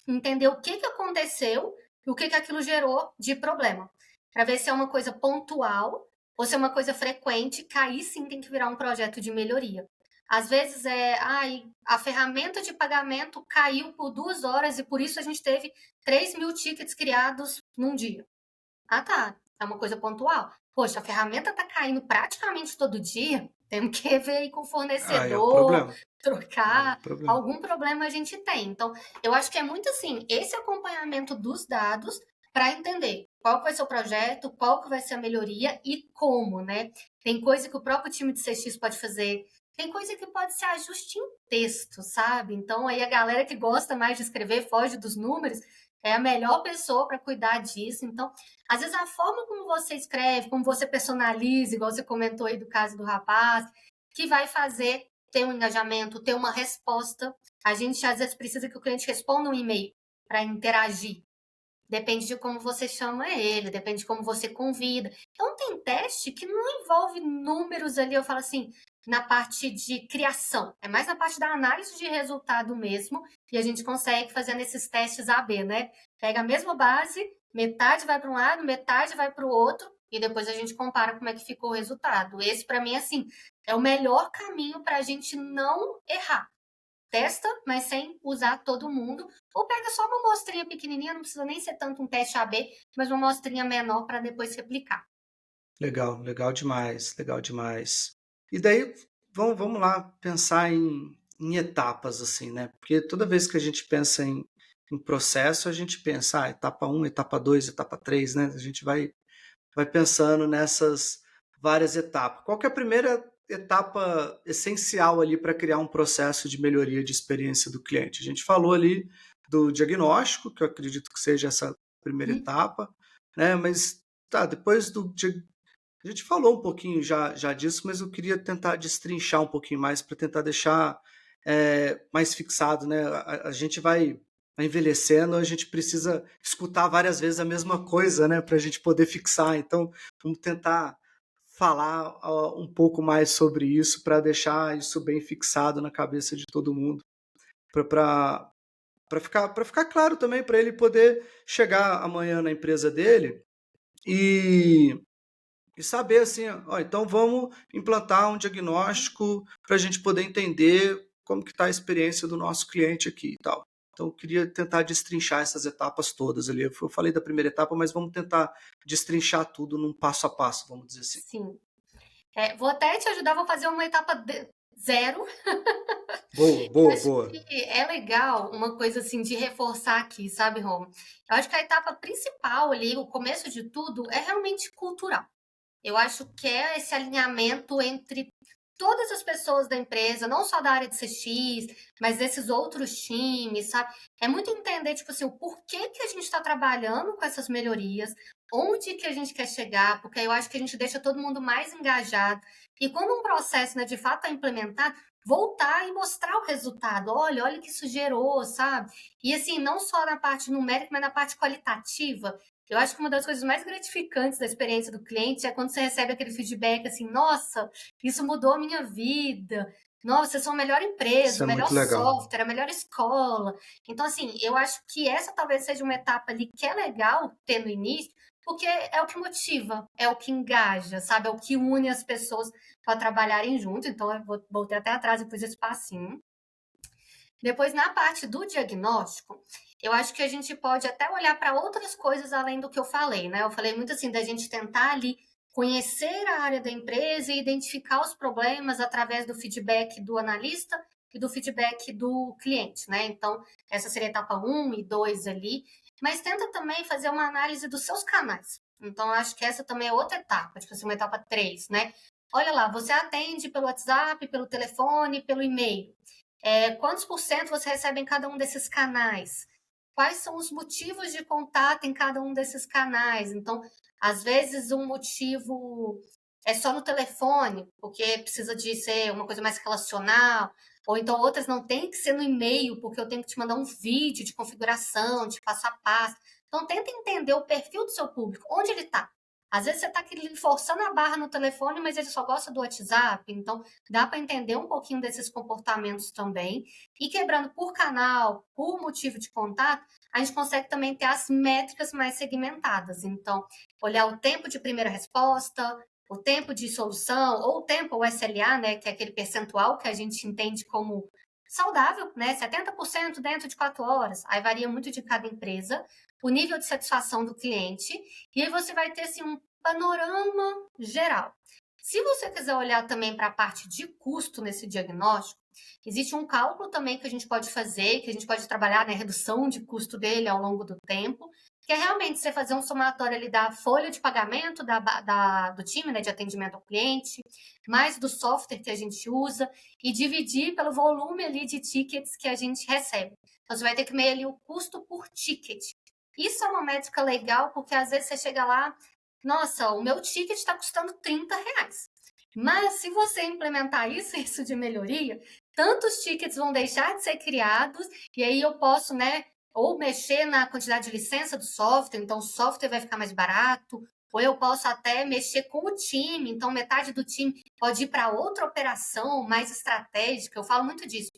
Entender o que aconteceu e o que aquilo gerou de problema. Para ver se é uma coisa pontual ou se é uma coisa frequente, que aí sim tem que virar um projeto de melhoria. Às vezes a ferramenta de pagamento caiu por 2 horas e por isso a gente teve 3.000 tickets criados num dia. Ah, tá. É uma coisa pontual. Poxa, a ferramenta tá caindo praticamente todo dia. Temos que ver aí com o Aí é o fornecedor, problema. Aí é o trocar. problema. Algum problema a gente tem. Então, eu acho que é muito assim, esse acompanhamento dos dados para entender qual que vai ser o projeto, qual que vai ser a melhoria e como, né? Tem coisa que o próprio time de CX pode fazer, tem coisa que pode ser ajuste em texto, sabe? Então, aí a galera que gosta mais de escrever, foge dos números, é a melhor pessoa para cuidar disso. Então, às vezes a forma como você escreve, como você personaliza, igual você comentou aí do caso do rapaz, que vai fazer ter um engajamento, ter uma resposta. A gente às vezes precisa que o cliente responda um e-mail para interagir. Depende de como você chama ele, depende de como você convida. Então, tem teste que não envolve números ali, eu falo assim, na parte de criação. É mais na parte da análise de resultado mesmo, e a gente consegue fazer nesses testes A/B, né? Pega a mesma base, metade vai para um lado, metade vai para o outro, e depois a gente compara como é que ficou o resultado. Esse, para mim, assim, é o melhor caminho para a gente não errar. Testa, mas sem usar todo mundo. Ou pega só uma amostrinha pequenininha, não precisa nem ser tanto um teste AB, mas uma amostrinha menor para depois replicar. Legal, legal demais, legal demais. E daí, vamos lá pensar em etapas, assim, né? Porque toda vez que a gente pensa em processo, a gente pensa, etapa um, etapa 2, etapa 3, né? A gente vai pensando nessas várias etapas. Qual que é a primeira etapa essencial ali para criar um processo de melhoria de experiência do cliente? A gente falou ali do diagnóstico, que eu acredito que seja essa primeira etapa, né? Mas tá, depois a gente falou um pouquinho já disso, mas eu queria tentar destrinchar um pouquinho mais para tentar deixar mais fixado, né? A gente vai envelhecendo, a gente precisa escutar várias vezes a mesma coisa, né? Para a gente poder fixar. Então, vamos tentar falar um pouco mais sobre isso para deixar isso bem fixado na cabeça de todo mundo, para ficar claro também, para ele poder chegar amanhã na empresa dele e saber assim, ó, então vamos implantar um diagnóstico para a gente poder entender como que está a experiência do nosso cliente aqui e tal. Então eu queria tentar destrinchar essas etapas todas ali. Eu falei da primeira etapa, mas vamos tentar destrinchar tudo num passo a passo, vamos dizer assim. Sim. Vou até te ajudar, vou fazer uma etapa zero. Boa, Eu boa, acho boa. que é legal uma coisa assim de reforçar aqui, sabe, Rom? Eu acho que a etapa principal ali, o começo de tudo, é realmente cultural. Eu acho que é esse alinhamento entre todas as pessoas da empresa, não só da área de CX, mas desses outros times, sabe? É muito entender, tipo assim, o porquê que a gente está trabalhando com essas melhorias, onde que a gente quer chegar, porque eu acho que a gente deixa todo mundo mais engajado. E quando um processo, né, de fato é implementado, voltar e mostrar o resultado. Olha o que isso gerou, sabe? E assim, não só na parte numérica, mas na parte qualitativa. Eu acho que uma das coisas mais gratificantes da experiência do cliente é quando você recebe aquele feedback assim, nossa, isso mudou a minha vida. Nossa, vocês são a melhor Isso empresa, o é melhor muito legal. software, a melhor escola. Então, assim, eu acho que essa talvez seja uma etapa ali que é legal ter no início, porque é o que motiva, é o que engaja, sabe? É o que une as pessoas para trabalharem junto. Então, eu voltei até atrás e pus esse passinho. Depois, na parte do diagnóstico, eu acho que a gente pode até olhar para outras coisas além do que eu falei, né? Eu falei muito assim da gente tentar ali conhecer a área da empresa e identificar os problemas através do feedback do analista e do feedback do cliente, né? Então, essa seria a etapa um e 2 ali. Mas tenta também fazer uma análise dos seus canais. Então, acho que essa também é outra etapa, tipo assim, uma etapa 3, né? Olha lá, você atende pelo WhatsApp, pelo telefone, pelo e-mail. Quantos por cento você recebe em cada um desses canais? Quais são os motivos de contato em cada um desses canais? Então, às vezes, um motivo é só no telefone, porque precisa de ser uma coisa mais relacional, ou então outras não tem que ser no e-mail, porque eu tenho que te mandar um vídeo de configuração, de passo a passo. Então, tenta entender o perfil do seu público, onde ele está. Às vezes você está aqui forçando a barra no telefone, mas ele só gosta do WhatsApp, então dá para entender um pouquinho desses comportamentos também. E quebrando por canal, por motivo de contato, a gente consegue também ter as métricas mais segmentadas. Então, olhar o tempo de primeira resposta, o tempo de solução, ou o tempo, o SLA, né, que é aquele percentual que a gente entende como saudável, né, 70% dentro de 4 horas, aí varia muito de cada empresa, o nível de satisfação do cliente, e aí você vai ter assim, um panorama geral. Se você quiser olhar também para a parte de custo nesse diagnóstico, existe um cálculo também que a gente pode fazer, que a gente pode trabalhar na redução de custo dele ao longo do tempo, que é realmente você fazer um somatório ali da folha de pagamento do time, né, de atendimento ao cliente, mais do software que a gente usa, e dividir pelo volume ali de tickets que a gente recebe. Então, você vai ter que medir ali o custo por ticket. Isso é uma métrica legal, porque às vezes você chega lá, nossa, o meu ticket está custando R$ 30. Mas se você implementar isso de melhoria, tantos tickets vão deixar de ser criados, e aí eu posso, né, ou mexer na quantidade de licença do software, então o software vai ficar mais barato, ou eu posso até mexer com o time, então metade do time pode ir para outra operação mais estratégica. Eu falo muito disso.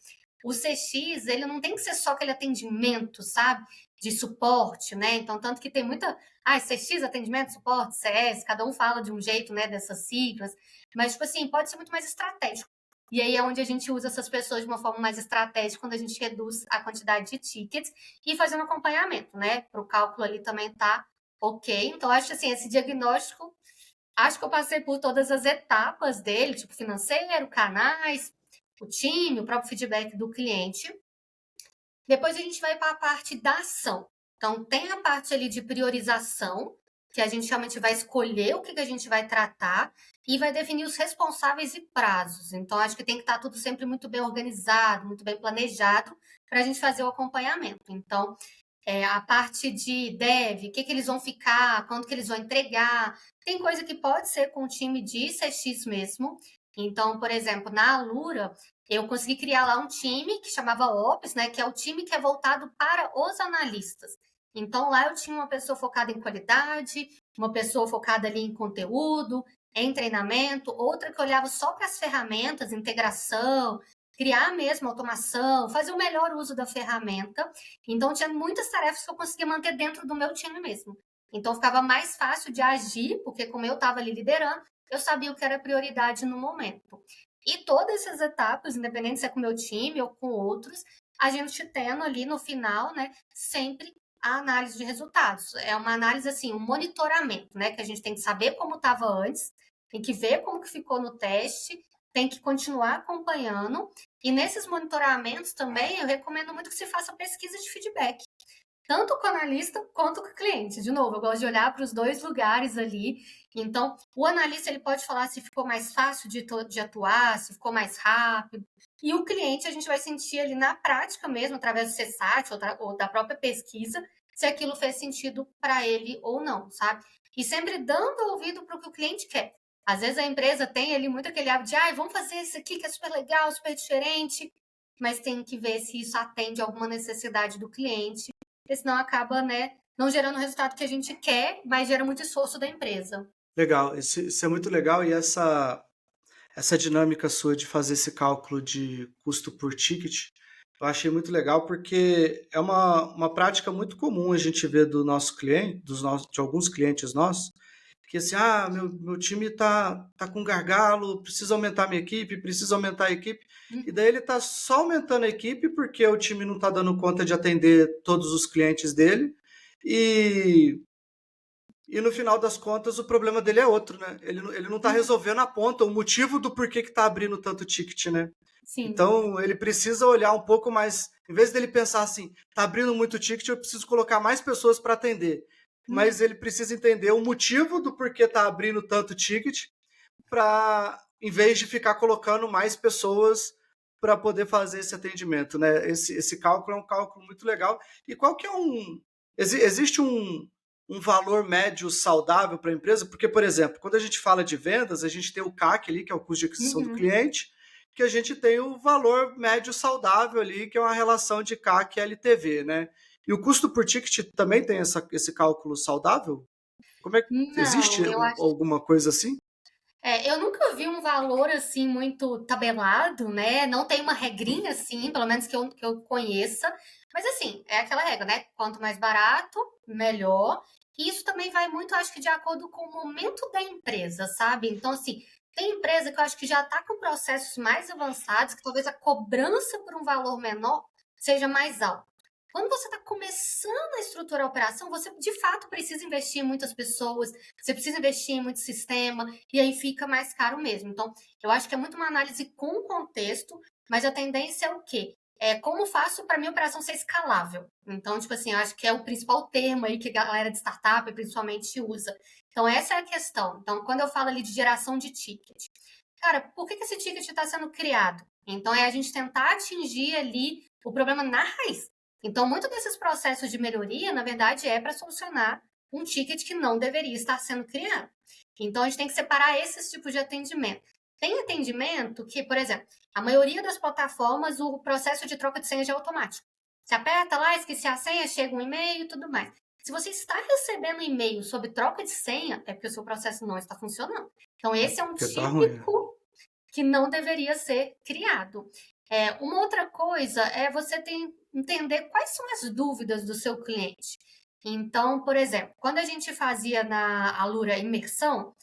O CX, ele não tem que ser só aquele atendimento, sabe? De suporte, né? Então, tanto que tem muita. Ah, CX, atendimento, suporte, CS, cada um fala de um jeito, né, dessas siglas. Mas, tipo assim, pode ser muito mais estratégico. E aí é onde a gente usa essas pessoas de uma forma mais estratégica, quando a gente reduz a quantidade de tickets e fazendo acompanhamento, né? Para o cálculo ali também tá ok. Então, acho que assim, esse diagnóstico, acho que eu passei por todas as etapas dele, tipo financeiro, canais, o time, o próprio feedback do cliente. Depois a gente vai para a parte da ação. Então, tem a parte ali de priorização, que a gente realmente vai escolher o que a gente vai tratar e vai definir os responsáveis e prazos. Então, acho que tem que estar tudo sempre muito bem organizado, muito bem planejado, para a gente fazer o acompanhamento. Então, a parte de dev, o que eles vão ficar, quando que eles vão entregar. Tem coisa que pode ser com o time de CX mesmo. Então, por exemplo, na Alura, eu consegui criar lá um time que chamava Ops, né, que é o time que é voltado para os analistas. Então, lá eu tinha uma pessoa focada em qualidade, uma pessoa focada ali em conteúdo, em treinamento, outra que olhava só para as ferramentas, integração, criar mesmo automação, fazer o melhor uso da ferramenta. Então, tinha muitas tarefas que eu conseguia manter dentro do meu time mesmo. Então, ficava mais fácil de agir, porque como eu estava ali liderando, eu sabia o que era prioridade no momento. E todas essas etapas, independente se é com o meu time ou com outros, a gente tendo ali no final, né, sempre a análise de resultados. É uma análise assim, um monitoramento, né, que a gente tem que saber como estava antes, tem que ver como que ficou no teste, tem que continuar acompanhando. E nesses monitoramentos também, eu recomendo muito que se faça pesquisa de feedback, tanto com o analista quanto com o cliente. De novo, eu gosto de olhar para os dois lugares ali. Então, o analista ele pode falar se ficou mais fácil de atuar, se ficou mais rápido. E o cliente a gente vai sentir ali na prática mesmo, através do CSAT ou da própria pesquisa, se aquilo fez sentido para ele ou não, sabe? E sempre dando ouvido para o que o cliente quer. Às vezes a empresa tem ali muito aquele hábito de vamos fazer isso aqui que é super legal, super diferente, mas tem que ver se isso atende a alguma necessidade do cliente, porque senão acaba, né, não gerando o resultado que a gente quer, mas gera muito esforço da empresa. Legal, isso é muito legal e essa dinâmica sua de fazer esse cálculo de custo por ticket, eu achei muito legal porque é uma prática muito comum a gente ver do nosso cliente, de alguns clientes nossos, que assim, meu time tá com gargalo, preciso aumentar minha equipe, preciso aumentar a equipe, e daí ele tá só aumentando a equipe porque o time não tá dando conta de atender todos os clientes dele, e no final das contas, o problema dele é outro, né? Ele não tá resolvendo a ponta, o motivo do porquê que tá abrindo tanto ticket, né? Sim. Então, ele precisa olhar um pouco mais, em vez dele pensar assim, tá abrindo muito ticket, eu preciso colocar mais pessoas para atender. Mas ele precisa entender o motivo do porquê tá abrindo tanto ticket, para, em vez de ficar colocando mais pessoas para poder fazer esse atendimento, né? Esse cálculo é um cálculo muito legal. E qual que é existe um valor médio saudável para a empresa? Porque, por exemplo, quando a gente fala de vendas, a gente tem o CAC ali, que é o custo de aquisição do cliente, que a gente tem o valor médio saudável ali, que é uma relação de CAC e LTV, né? E o custo por ticket também tem esse cálculo saudável? Como é que existe Não, eu acho. alguma coisa assim? Eu nunca vi um valor assim muito tabelado, né? Não tem uma regrinha assim, pelo menos que eu conheça. Mas assim, é aquela regra, né? Quanto mais barato, melhor. E isso também vai muito, acho que, de acordo com o momento da empresa, sabe? Então, assim, tem empresa que eu acho que já está com processos mais avançados, que talvez a cobrança por um valor menor seja mais alta. Quando você está começando a estruturar a operação, você de fato precisa investir em muitas pessoas, você precisa investir em muito sistema, e aí fica mais caro mesmo. Então, eu acho que é muito uma análise com contexto, mas a tendência é o quê? É como faço para minha operação ser escalável. Então, tipo assim, eu acho que é o principal termo aí que a galera de startup principalmente usa. Então, essa é a questão. Então, quando eu falo ali de geração de ticket, cara, por que esse ticket está sendo criado? Então, é a gente tentar atingir ali o problema na raiz. Então, muito desses processos de melhoria, na verdade, é para solucionar um ticket que não deveria estar sendo criado. Então, a gente tem que separar esses tipos de atendimento. Tem atendimento que, por exemplo, a maioria das plataformas, o processo de troca de senha é automático. Você aperta lá, esqueci a senha, chega um e-mail e tudo mais. Se você está recebendo e-mail sobre troca de senha, é porque o seu processo não está funcionando. Então, É esse é um porque tá ruim, né? típico que não deveria ser criado. Uma outra coisa é você entender quais são as dúvidas do seu cliente. Então, por exemplo, quando a gente fazia na Alura imersão,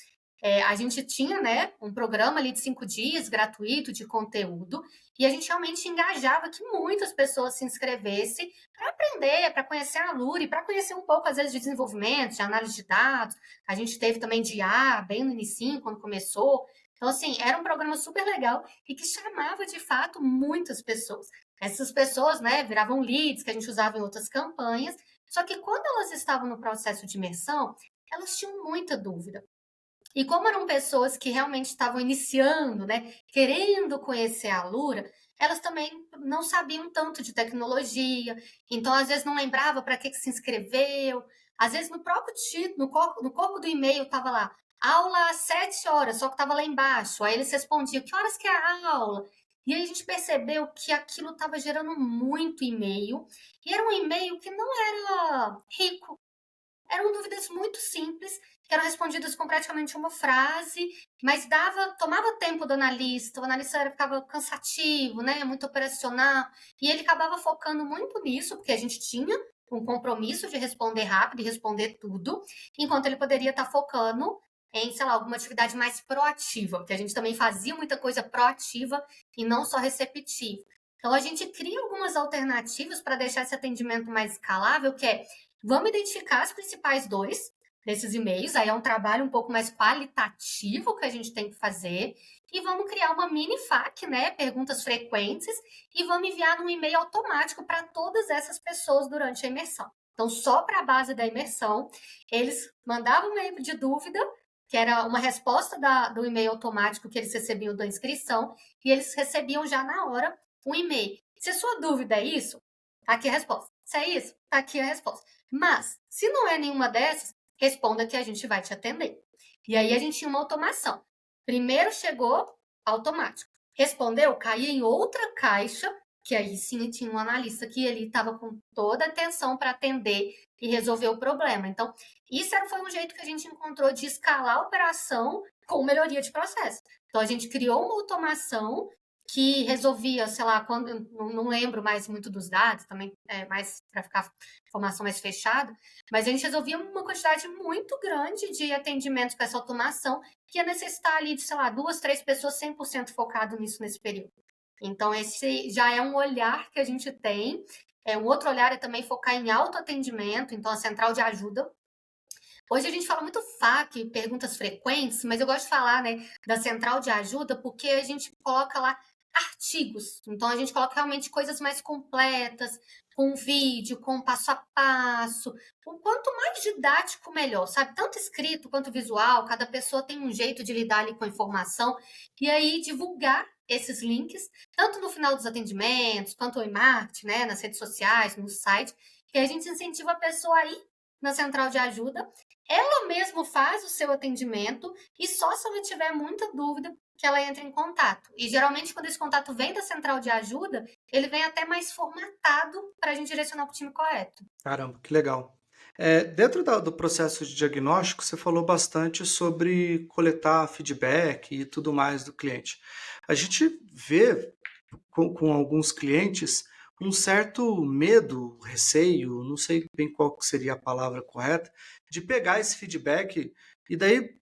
a gente tinha, né, um programa ali de 5 dias gratuito de conteúdo e a gente realmente engajava que muitas pessoas se inscrevessem para aprender, para conhecer a Alura e para conhecer um pouco, às vezes, de desenvolvimento, de análise de dados. A gente teve também de IA, bem no início, quando começou. Então, assim, era um programa super legal e que chamava, de fato, muitas pessoas. Essas pessoas, né, viravam leads que a gente usava em outras campanhas, só que quando elas estavam no processo de imersão, elas tinham muita dúvida. E como eram pessoas que realmente estavam iniciando, né, querendo conhecer a Alura, elas também não sabiam tanto de tecnologia, então às vezes não lembrava para que se inscreveu, às vezes no próprio título, no corpo do e-mail estava lá, aula às 7 horas, só que estava lá embaixo, aí eles respondiam, que horas que é a aula? E aí a gente percebeu que aquilo estava gerando muito e-mail, e era um e-mail que não era rico, eram dúvidas muito simples, que eram respondidas com praticamente uma frase, mas tomava tempo do analista, o analista ficava cansativo, né, muito operacional, e ele acabava focando muito nisso, porque a gente tinha um compromisso de responder rápido e responder tudo, enquanto ele poderia estar focando em, sei lá, alguma atividade mais proativa, porque a gente também fazia muita coisa proativa e não só receptiva. Então, a gente cria algumas alternativas para deixar esse atendimento mais escalável, que é, vamos identificar as principais dores desses e-mails, aí é um trabalho um pouco mais qualitativo que a gente tem que fazer, e vamos criar uma mini FAQ, né, perguntas frequentes, e vamos enviar num e-mail automático para todas essas pessoas durante a imersão. Então, só para a base da imersão, eles mandavam um e-mail de dúvida, que era uma resposta do e-mail automático que eles recebiam da inscrição, e eles recebiam já na hora um e-mail. Se a sua dúvida é isso, tá aqui a resposta. Se é isso, tá aqui a resposta. Mas, se não é nenhuma dessas, responda que a gente vai te atender. E aí a gente tinha uma automação. Primeiro chegou, automático. Respondeu, caía em outra caixa, que aí sim tinha um analista que ele estava com toda a atenção para atender e resolver o problema. Então, isso foi um jeito que a gente encontrou de escalar a operação com melhoria de processo. Então, a gente criou uma automação que resolvia, sei lá, quando não lembro mais muito dos dados, também mais para ficar a informação mais fechada, mas a gente resolvia uma quantidade muito grande de atendimentos com essa automação, que ia necessitar ali de, sei lá, 2, 3 pessoas 100% focado nisso nesse período. Então, esse já é um olhar que a gente tem. Um outro olhar é também focar em autoatendimento, então a central de ajuda. Hoje a gente fala muito FAQ, perguntas frequentes, mas eu gosto de falar, né, da central de ajuda porque a gente coloca lá artigos. Então a gente coloca realmente coisas mais completas, com vídeo, com passo a passo. O quanto mais didático, melhor, sabe? Tanto escrito quanto visual, cada pessoa tem um jeito de lidar ali com a informação. E aí divulgar esses links, tanto no final dos atendimentos, quanto no e-marketing, né, nas redes sociais, no site, que a gente incentiva a pessoa a ir na central de ajuda. Ela mesma faz o seu atendimento e só se ela tiver muita dúvida que ela entra em contato. E geralmente quando esse contato vem da central de ajuda, ele vem até mais formatado para a gente direcionar para o time correto. Caramba, que legal. Dentro do processo de diagnóstico, você falou bastante sobre coletar feedback e tudo mais do cliente. A gente vê com alguns clientes um certo medo, receio, não sei bem qual seria a palavra correta, de pegar esse feedback. E daí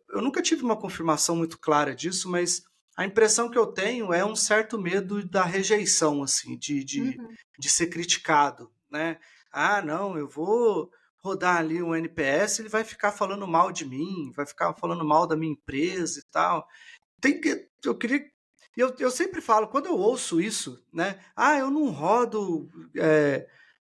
eu nunca tive uma confirmação muito clara disso, mas a impressão que eu tenho é um certo medo da rejeição, assim, Uhum. de ser criticado, né? Ah, não, eu vou rodar ali um NPS, ele vai ficar falando mal de mim, vai ficar falando mal da minha empresa e tal. Eu queria. Eu sempre falo, quando eu ouço isso, né? Ah, eu não rodo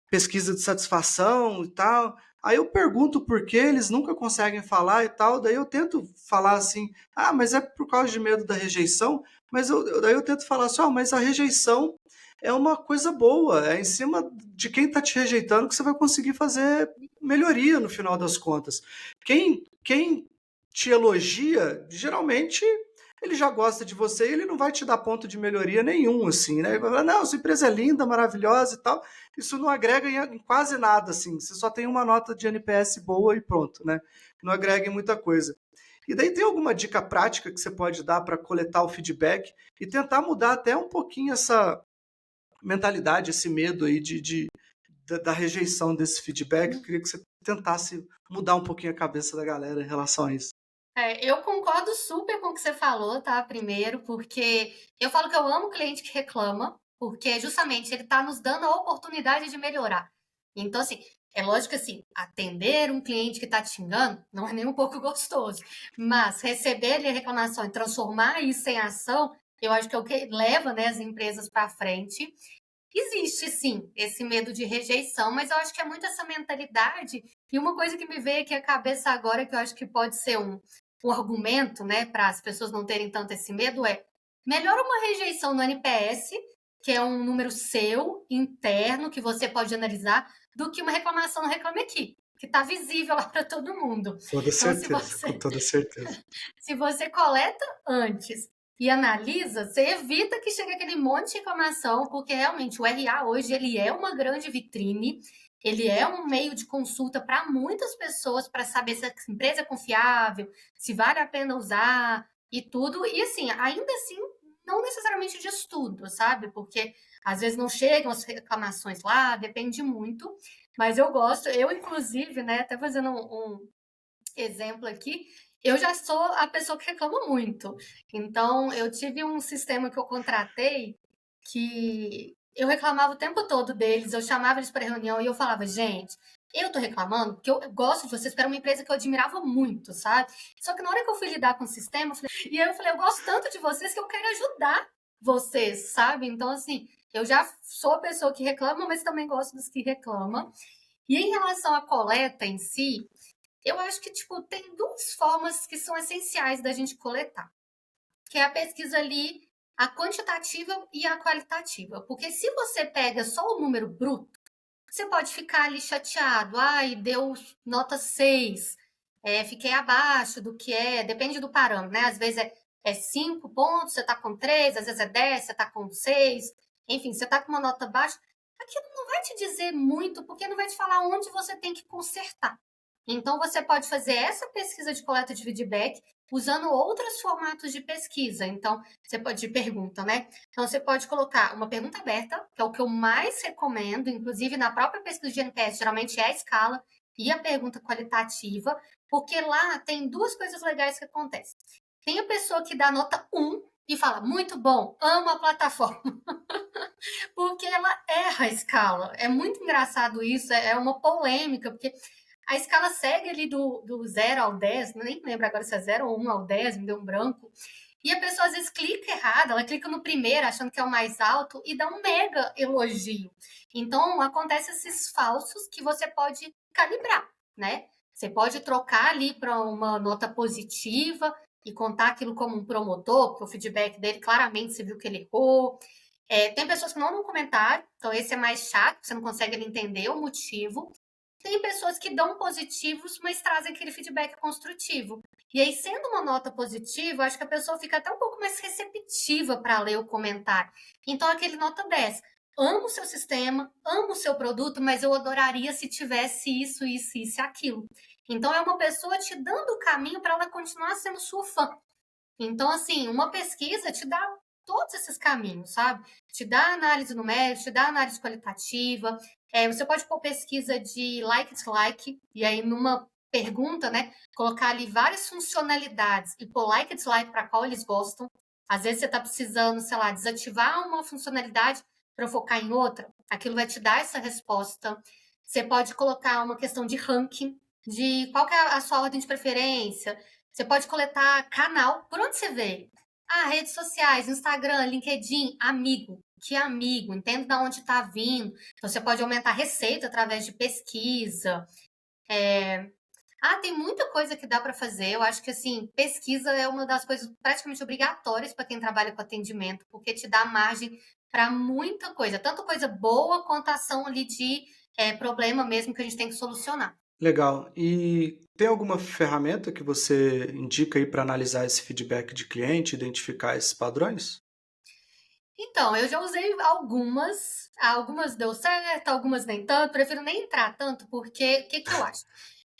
pesquisa de satisfação e tal. Aí eu pergunto por que eles nunca conseguem falar e tal. Daí eu tento falar assim, ah, mas é por causa de medo da rejeição. Mas daí eu tento falar assim, mas a rejeição é uma coisa boa. É em cima de quem está te rejeitando que você vai conseguir fazer melhoria no final das contas. Quem te elogia, geralmente ele já gosta de você e ele não vai te dar ponto de melhoria nenhum, assim, né? Ele vai falar, não, sua empresa é linda, maravilhosa e tal. Isso não agrega em quase nada, assim. Você só tem uma nota de NPS boa e pronto, né? Não agrega em muita coisa. E daí tem alguma dica prática que você pode dar para coletar o feedback e tentar mudar até um pouquinho essa mentalidade, esse medo aí da rejeição desse feedback? Eu queria que você tentasse mudar um pouquinho a cabeça da galera em relação a isso. Eu concordo super com o que você falou, tá? Primeiro, porque eu falo que eu amo cliente que reclama, porque justamente ele tá nos dando a oportunidade de melhorar. Então, assim, é lógico que assim, atender um cliente que tá te xingando não é nem um pouco gostoso, mas receber ali a reclamação e transformar isso em ação, eu acho que é o que leva, né, as empresas para frente. Existe sim esse medo de rejeição, mas eu acho que é muito essa mentalidade. E uma coisa que me veio aqui à cabeça agora, que eu acho que pode ser um argumento, né, para as pessoas não terem tanto esse medo, é melhor uma rejeição no NPS, que é um número seu, interno, que você pode analisar, do que uma reclamação no Reclame Aqui, que está visível lá para todo mundo. Toda Então, se certeza, com você toda certeza. se você coleta antes e analisa, você evita que chegue aquele monte de reclamação, porque realmente o RA hoje ele é uma grande vitrine, ele é um meio de consulta para muitas pessoas para saber se a empresa é confiável, se vale a pena usar e tudo. E assim, ainda assim, não necessariamente de estudo, sabe? Porque às vezes não chegam as reclamações lá, depende muito. Mas eu gosto, eu inclusive, né, até fazendo um exemplo aqui, eu já sou a pessoa que reclama muito. Então, eu tive um sistema que eu contratei que eu reclamava o tempo todo deles, eu chamava eles para reunião e eu falava, gente, eu tô reclamando porque eu gosto de vocês, era uma empresa que eu admirava muito, sabe? Só que na hora que eu fui lidar com o sistema, e aí eu falei, eu gosto tanto de vocês que eu quero ajudar vocês, sabe? Então, assim, eu já sou a pessoa que reclama, mas também gosto dos que reclamam. E em relação à coleta em si, eu acho que, tipo, tem duas formas que são essenciais da gente coletar, que é a pesquisa ali, a quantitativa e a qualitativa. Porque se você pega só o número bruto, você pode ficar ali chateado. Ai, deu nota 6, fiquei abaixo do que é, depende do parâmetro, né? Às vezes é 5 pontos, você tá com 3, às vezes é 10, você tá com 6. Enfim, você tá com uma nota baixa. Aquilo não vai te dizer muito, porque não vai te falar onde você tem que consertar. Então, você pode fazer essa pesquisa de coleta de feedback usando outros formatos de pesquisa. Então, você pode de pergunta, né? Então, você pode colocar uma pergunta aberta, que é o que eu mais recomendo, inclusive na própria pesquisa de NPS, geralmente é a escala e a pergunta qualitativa, porque lá tem duas coisas legais que acontecem. Tem a pessoa que dá nota 1 e fala, muito bom, amo a plataforma, porque ela erra a escala. É muito engraçado isso, é uma polêmica, porque a escala segue ali do 0 ao 10, nem lembro agora se é 0 ou 1 ao 10, me deu um branco. E a pessoa às vezes clica errado, ela clica no primeiro achando que é o mais alto e dá um mega elogio. Então acontece esses falsos que você pode calibrar, né? Você pode trocar ali para uma nota positiva e contar aquilo como um promotor, porque o feedback dele claramente você viu que ele errou. Tem pessoas que não dão comentário, então esse é mais chato, você não consegue entender o motivo. Tem pessoas que dão positivos, mas trazem aquele feedback construtivo. E aí, sendo uma nota positiva, acho que a pessoa fica até um pouco mais receptiva para ler o comentário. Então, aquele nota 10. amo o seu sistema, amo o seu produto, mas eu adoraria se tivesse isso, isso, isso e aquilo. Então, é uma pessoa te dando o caminho para ela continuar sendo sua fã. Então, assim, uma pesquisa te dá todos esses caminhos, sabe? Te dá análise numérica, te dá análise qualitativa. Você pode pôr pesquisa de like e dislike, e aí numa pergunta, né, colocar ali várias funcionalidades e pôr like e dislike para qual eles gostam. Às vezes você está precisando, sei lá, desativar uma funcionalidade para focar em outra. Aquilo vai te dar essa resposta. Você pode colocar uma questão de ranking, de qual que é a sua ordem de preferência. Você pode coletar canal, por onde você veio? Ah, redes sociais, Instagram, LinkedIn, amigo. Que amigo? Entendo de onde está vindo. Então, você pode aumentar a receita através de pesquisa. Tem muita coisa que dá para fazer. Eu acho que, assim, pesquisa é uma das coisas praticamente obrigatórias para quem trabalha com atendimento, porque te dá margem para muita coisa, tanto coisa boa quanto ação ali de problema mesmo que a gente tem que solucionar. Legal. E tem alguma ferramenta que você indica aí para analisar esse feedback de cliente, identificar esses padrões? Então, eu já usei algumas deu certo, algumas nem tanto, prefiro nem entrar tanto, porque o que que eu acho?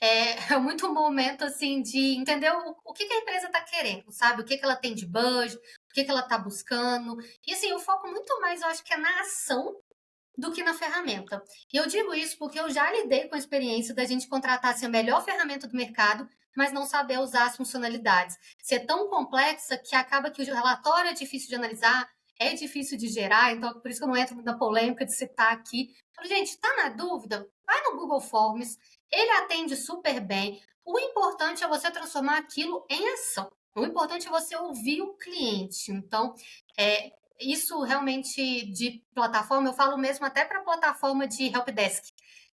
É muito um momento, assim, de entender o que que a empresa está querendo, sabe? O que que ela tem de budget, o que que ela está buscando. E, assim, eu foco muito mais, eu acho que é na ação do que na ferramenta. E eu digo isso porque eu já lidei com a experiência da gente contratar assim, a melhor ferramenta do mercado, mas não saber usar as funcionalidades. Ser tão complexa que acaba que o relatório é difícil de analisar, é difícil de gerar, então por isso que eu não entro na polêmica de citar aqui. Então, gente, tá na dúvida? Vai no Google Forms, ele atende super bem. O importante é você transformar aquilo em ação. O importante é você ouvir o cliente. Então, é, isso realmente de plataforma, eu falo mesmo até para plataforma de helpdesk.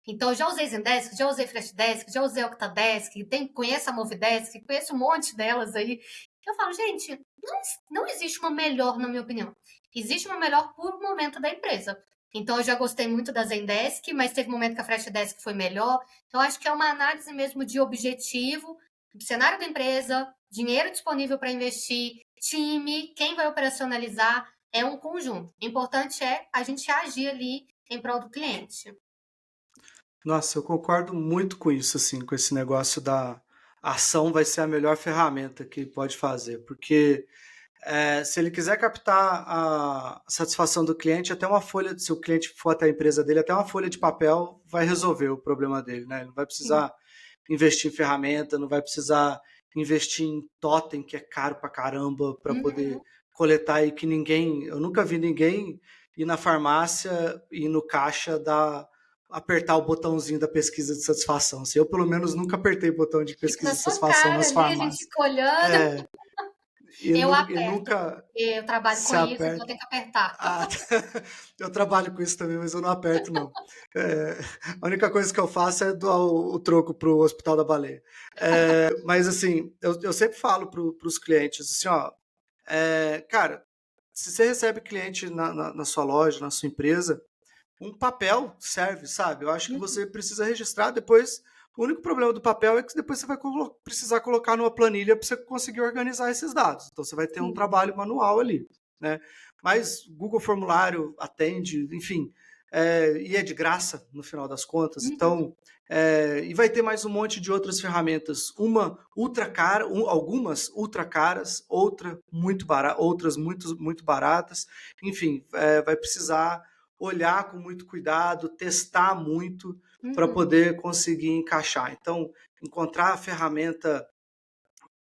Então, eu já usei Zendesk, já usei Freshdesk, já usei Octadesk, conheço a Movidesk, conheço um monte delas aí. Eu falo, gente, não existe uma melhor, na minha opinião. Existe uma melhor por momento da empresa. Então, eu já gostei muito da Zendesk, mas teve um momento que a Freshdesk foi melhor. Então, acho que é uma análise mesmo de objetivo, cenário da empresa, dinheiro disponível para investir, time, quem vai operacionalizar, é um conjunto. O importante é a gente agir ali em prol do cliente. Nossa, eu concordo muito com isso, assim, com esse negócio da ação vai ser a melhor ferramenta que pode fazer, porque se ele quiser captar a satisfação do cliente, até uma folha, se o cliente for até a empresa dele, até uma folha de papel vai resolver o problema dele, né? Ele não vai Sim. precisar investir em ferramenta, não vai precisar investir em totem, que é caro pra caramba, para poder Uhum. coletar e que ninguém, eu nunca vi ninguém ir na farmácia e no caixa apertar o botãozinho da pesquisa de satisfação. Assim, eu, pelo menos, nunca apertei o botão de Fica pesquisa na de sua satisfação cara nas ali, a gente farmácias. fica olhando. É, e, Eu e aperto, nunca porque eu trabalho com se isso, então eu aperta. tenho que apertar. Ah, eu trabalho com isso também, mas eu não aperto, não. É, a única coisa que eu faço é doar o troco para o Hospital da Baleia. Mas, assim, eu sempre falo para os clientes, assim, ó, cara, se você recebe cliente na sua loja, na sua empresa, um papel serve, sabe? Eu acho que Uhum. você precisa registrar depois. O único problema do papel é que depois você vai precisar colocar numa planilha para você conseguir organizar esses dados. Então você vai ter um Sim. trabalho manual ali, né? Mas Google Formulário atende, enfim, e é de graça no final das contas. Uhum. Então, e vai ter mais um monte de outras ferramentas. Uma ultra cara, algumas ultra caras, outras muito baratas. Enfim, vai precisar olhar com muito cuidado, testar muito para Uhum. poder conseguir encaixar. Então, encontrar a ferramenta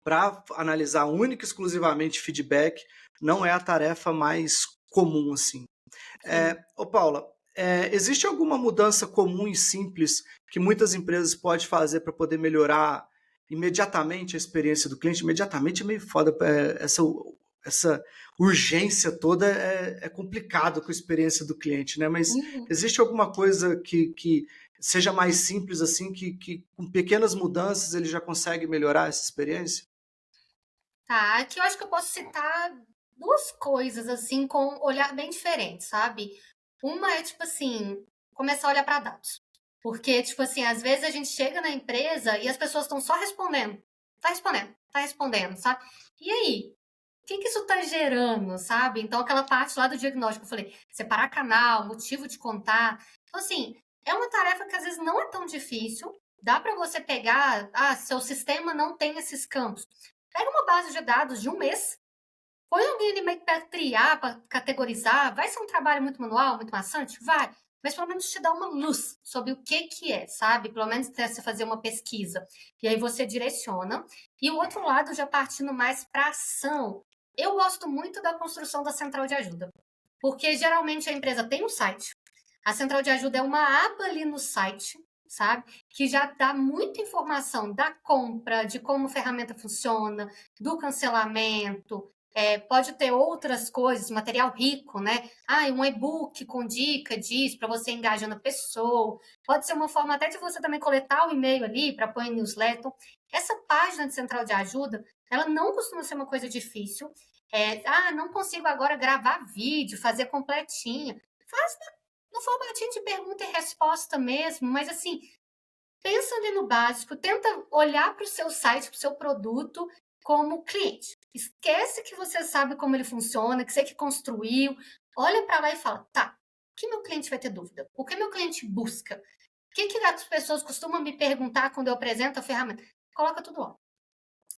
para analisar única e exclusivamente feedback não é a tarefa mais comum assim. Sim. Ô Paula, existe alguma mudança comum e simples que muitas empresas podem fazer para poder melhorar imediatamente a experiência do cliente? Imediatamente é meio foda, essa urgência toda é complicado com a experiência do cliente, né? Mas Uhum. existe alguma coisa que seja mais simples assim, que com pequenas mudanças ele já consegue melhorar essa experiência? Tá, aqui eu acho que eu posso citar duas coisas, assim, com um olhar bem diferente, sabe? Uma é, tipo assim, começar a olhar para dados. Porque, tipo assim, às vezes a gente chega na empresa e as pessoas estão só respondendo. Tá respondendo, sabe? E aí? que isso está gerando, sabe? Então, aquela parte lá do diagnóstico, eu falei, separar canal, motivo de contato. Então, assim, é uma tarefa que às vezes não é tão difícil. Dá para você pegar, seu sistema não tem esses campos. Pega uma base de dados de um mês, põe alguém ali meio que para triar, para categorizar. Vai ser um trabalho muito manual, muito maçante? Vai. Mas pelo menos te dá uma luz sobre o que é, sabe? Pelo menos você fazer uma pesquisa. E aí você direciona. E o outro lado, já partindo mais para ação. Eu gosto muito da construção da central de ajuda. Porque geralmente a empresa tem um site. A central de ajuda é uma aba ali no site, sabe? Que já dá muita informação da compra, de como a ferramenta funciona, do cancelamento, pode ter outras coisas, material rico, né? Um e-book com dica disso, para você engajar na pessoa. Pode ser uma forma até de você também coletar o e-mail ali para pôr em newsletter. Essa página de central de ajuda, ela não costuma ser uma coisa difícil. Não consigo agora gravar vídeo, fazer completinha. Faz no formatinho de pergunta e resposta mesmo, mas assim, pensa ali no básico, tenta olhar para o seu site, para o seu produto como cliente. Esquece que você sabe como ele funciona, que você que construiu. Olha para lá e fala, tá, o que meu cliente vai ter dúvida? O que meu cliente busca? O que as pessoas costumam me perguntar quando eu apresento a ferramenta? Coloca tudo lá.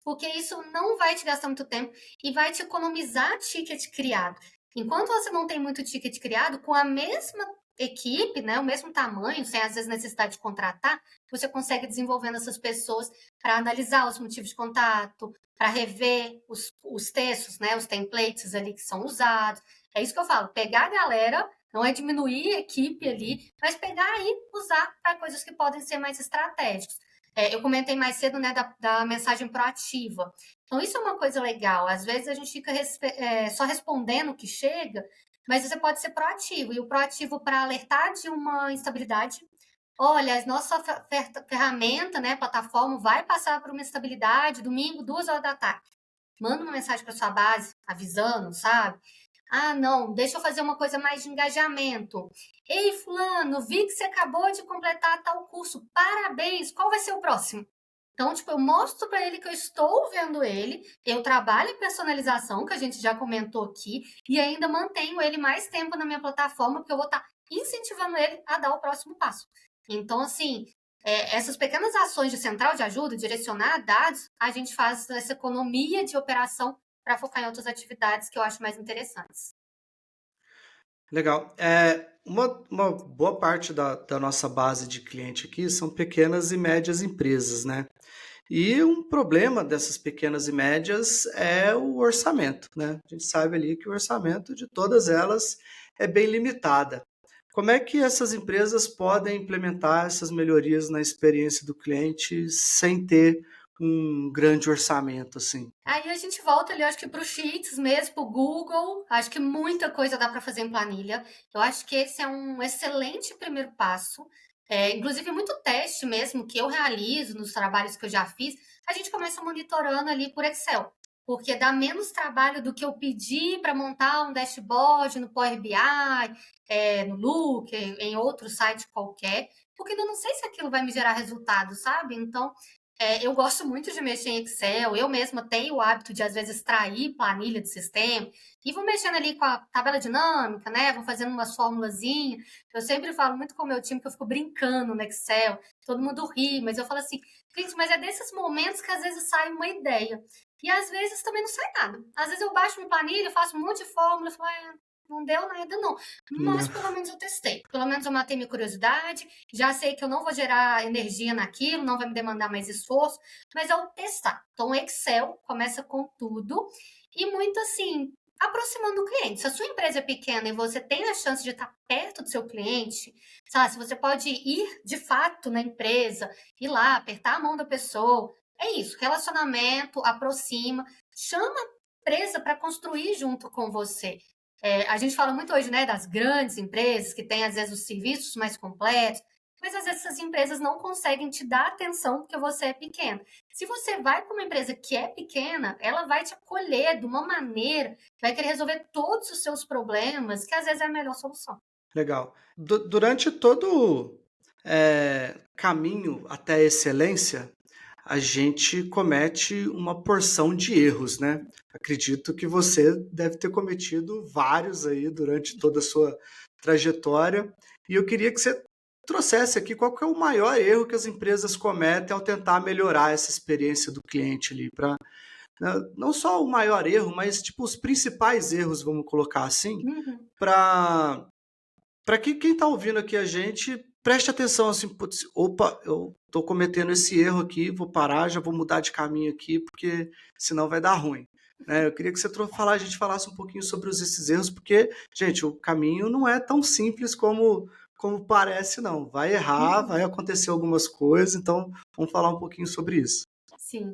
Porque isso não vai te gastar muito tempo e vai te economizar ticket criado. Enquanto você não tem muito ticket criado, com a mesma equipe, né, o mesmo tamanho, sem às vezes necessidade de contratar, você consegue desenvolvendo essas pessoas para analisar os motivos de contato, para rever os textos, né, os templates ali que são usados. É isso que eu falo, pegar a galera, não é diminuir a equipe ali, mas pegar e usar para coisas que podem ser mais estratégicas. Eu comentei mais cedo, né, da mensagem proativa. Então, isso é uma coisa legal. Às vezes a gente fica só respondendo o que chega, mas você pode ser proativo. E o proativo para alertar de uma instabilidade. Olha, a nossa ferramenta, né, plataforma, vai passar por uma instabilidade domingo, 2 horas da tarde. Manda uma mensagem para sua base, avisando, sabe? Não, deixa eu fazer uma coisa mais de engajamento. Ei, fulano, vi que você acabou de completar tal curso. Parabéns, qual vai ser o próximo? Então, tipo, eu mostro para ele que eu estou vendo ele, eu trabalho em personalização, que a gente já comentou aqui, e ainda mantenho ele mais tempo na minha plataforma, porque eu vou estar incentivando ele a dar o próximo passo. Então, assim, essas pequenas ações de central de ajuda, direcionar dados, a gente faz essa economia de operação para focar em outras atividades que eu acho mais interessantes. Legal. Uma boa parte da nossa base de cliente aqui são pequenas e médias empresas, né? E um problema dessas pequenas e médias é o orçamento, né? A gente sabe ali que o orçamento de todas elas é bem limitada. Como é que essas empresas podem implementar essas melhorias na experiência do cliente sem ter um grande orçamento, assim? Aí a gente volta ali, acho que para o Sheets mesmo, para o Google. Acho que muita coisa dá para fazer em planilha. Eu acho que esse é um excelente primeiro passo. Inclusive, muito teste mesmo que eu realizo nos trabalhos que eu já fiz, a gente começa monitorando ali por Excel. Porque dá menos trabalho do que eu pedir para montar um dashboard no Power BI, no Look, em outro site qualquer, porque eu não sei se aquilo vai me gerar resultado, sabe? Então, eu gosto muito de mexer em Excel. Eu mesma tenho o hábito de, às vezes, extrair planilha do sistema e vou mexendo ali com a tabela dinâmica, né? Vou fazendo umas formulazinhas. Eu sempre falo muito com o meu time que eu fico brincando no Excel. Todo mundo ri, mas eu falo assim, gente, mas é desses momentos que às vezes sai uma ideia. E às vezes também não sai nada. Às vezes eu baixo minha planilha, faço um monte de fórmula, falo, não deu nada, não. Mas Não. pelo menos eu testei. Pelo menos eu matei minha curiosidade. Já sei que eu não vou gerar energia naquilo, não vai me demandar mais esforço. Mas eu testar. Então, o Excel começa com tudo. E muito assim, aproximando o cliente. Se a sua empresa é pequena e você tem a chance de estar perto do seu cliente, sabe, se você pode ir de fato na empresa, ir lá, apertar a mão da pessoa. É isso. Relacionamento, aproxima. Chama a empresa para construir junto com você. A gente fala muito hoje, né, das grandes empresas que têm, às vezes, os serviços mais completos, mas às vezes essas empresas não conseguem te dar atenção porque você é pequeno. Se você vai para uma empresa que é pequena, ela vai te acolher de uma maneira que vai querer resolver todos os seus problemas, que às vezes é a melhor solução. Legal. Durante todo caminho até a excelência, a gente comete uma porção de erros, né? Acredito que você deve ter cometido vários aí durante toda a sua trajetória. E eu queria que você trouxesse aqui qual que é o maior erro que as empresas cometem ao tentar melhorar essa experiência do cliente ali, para não só o maior erro, mas tipo os principais erros, vamos colocar assim, Uhum. para que quem está ouvindo aqui a gente preste atenção assim, putz, opa, eu estou cometendo esse erro aqui, vou parar, já vou mudar de caminho aqui, porque senão vai dar ruim. Né? Eu queria que você a gente falasse um pouquinho sobre esses erros, porque, gente, o caminho não é tão simples como parece, não. Vai errar, vai Uhum. acontecer algumas coisas, então vamos falar um pouquinho sobre isso. Sim.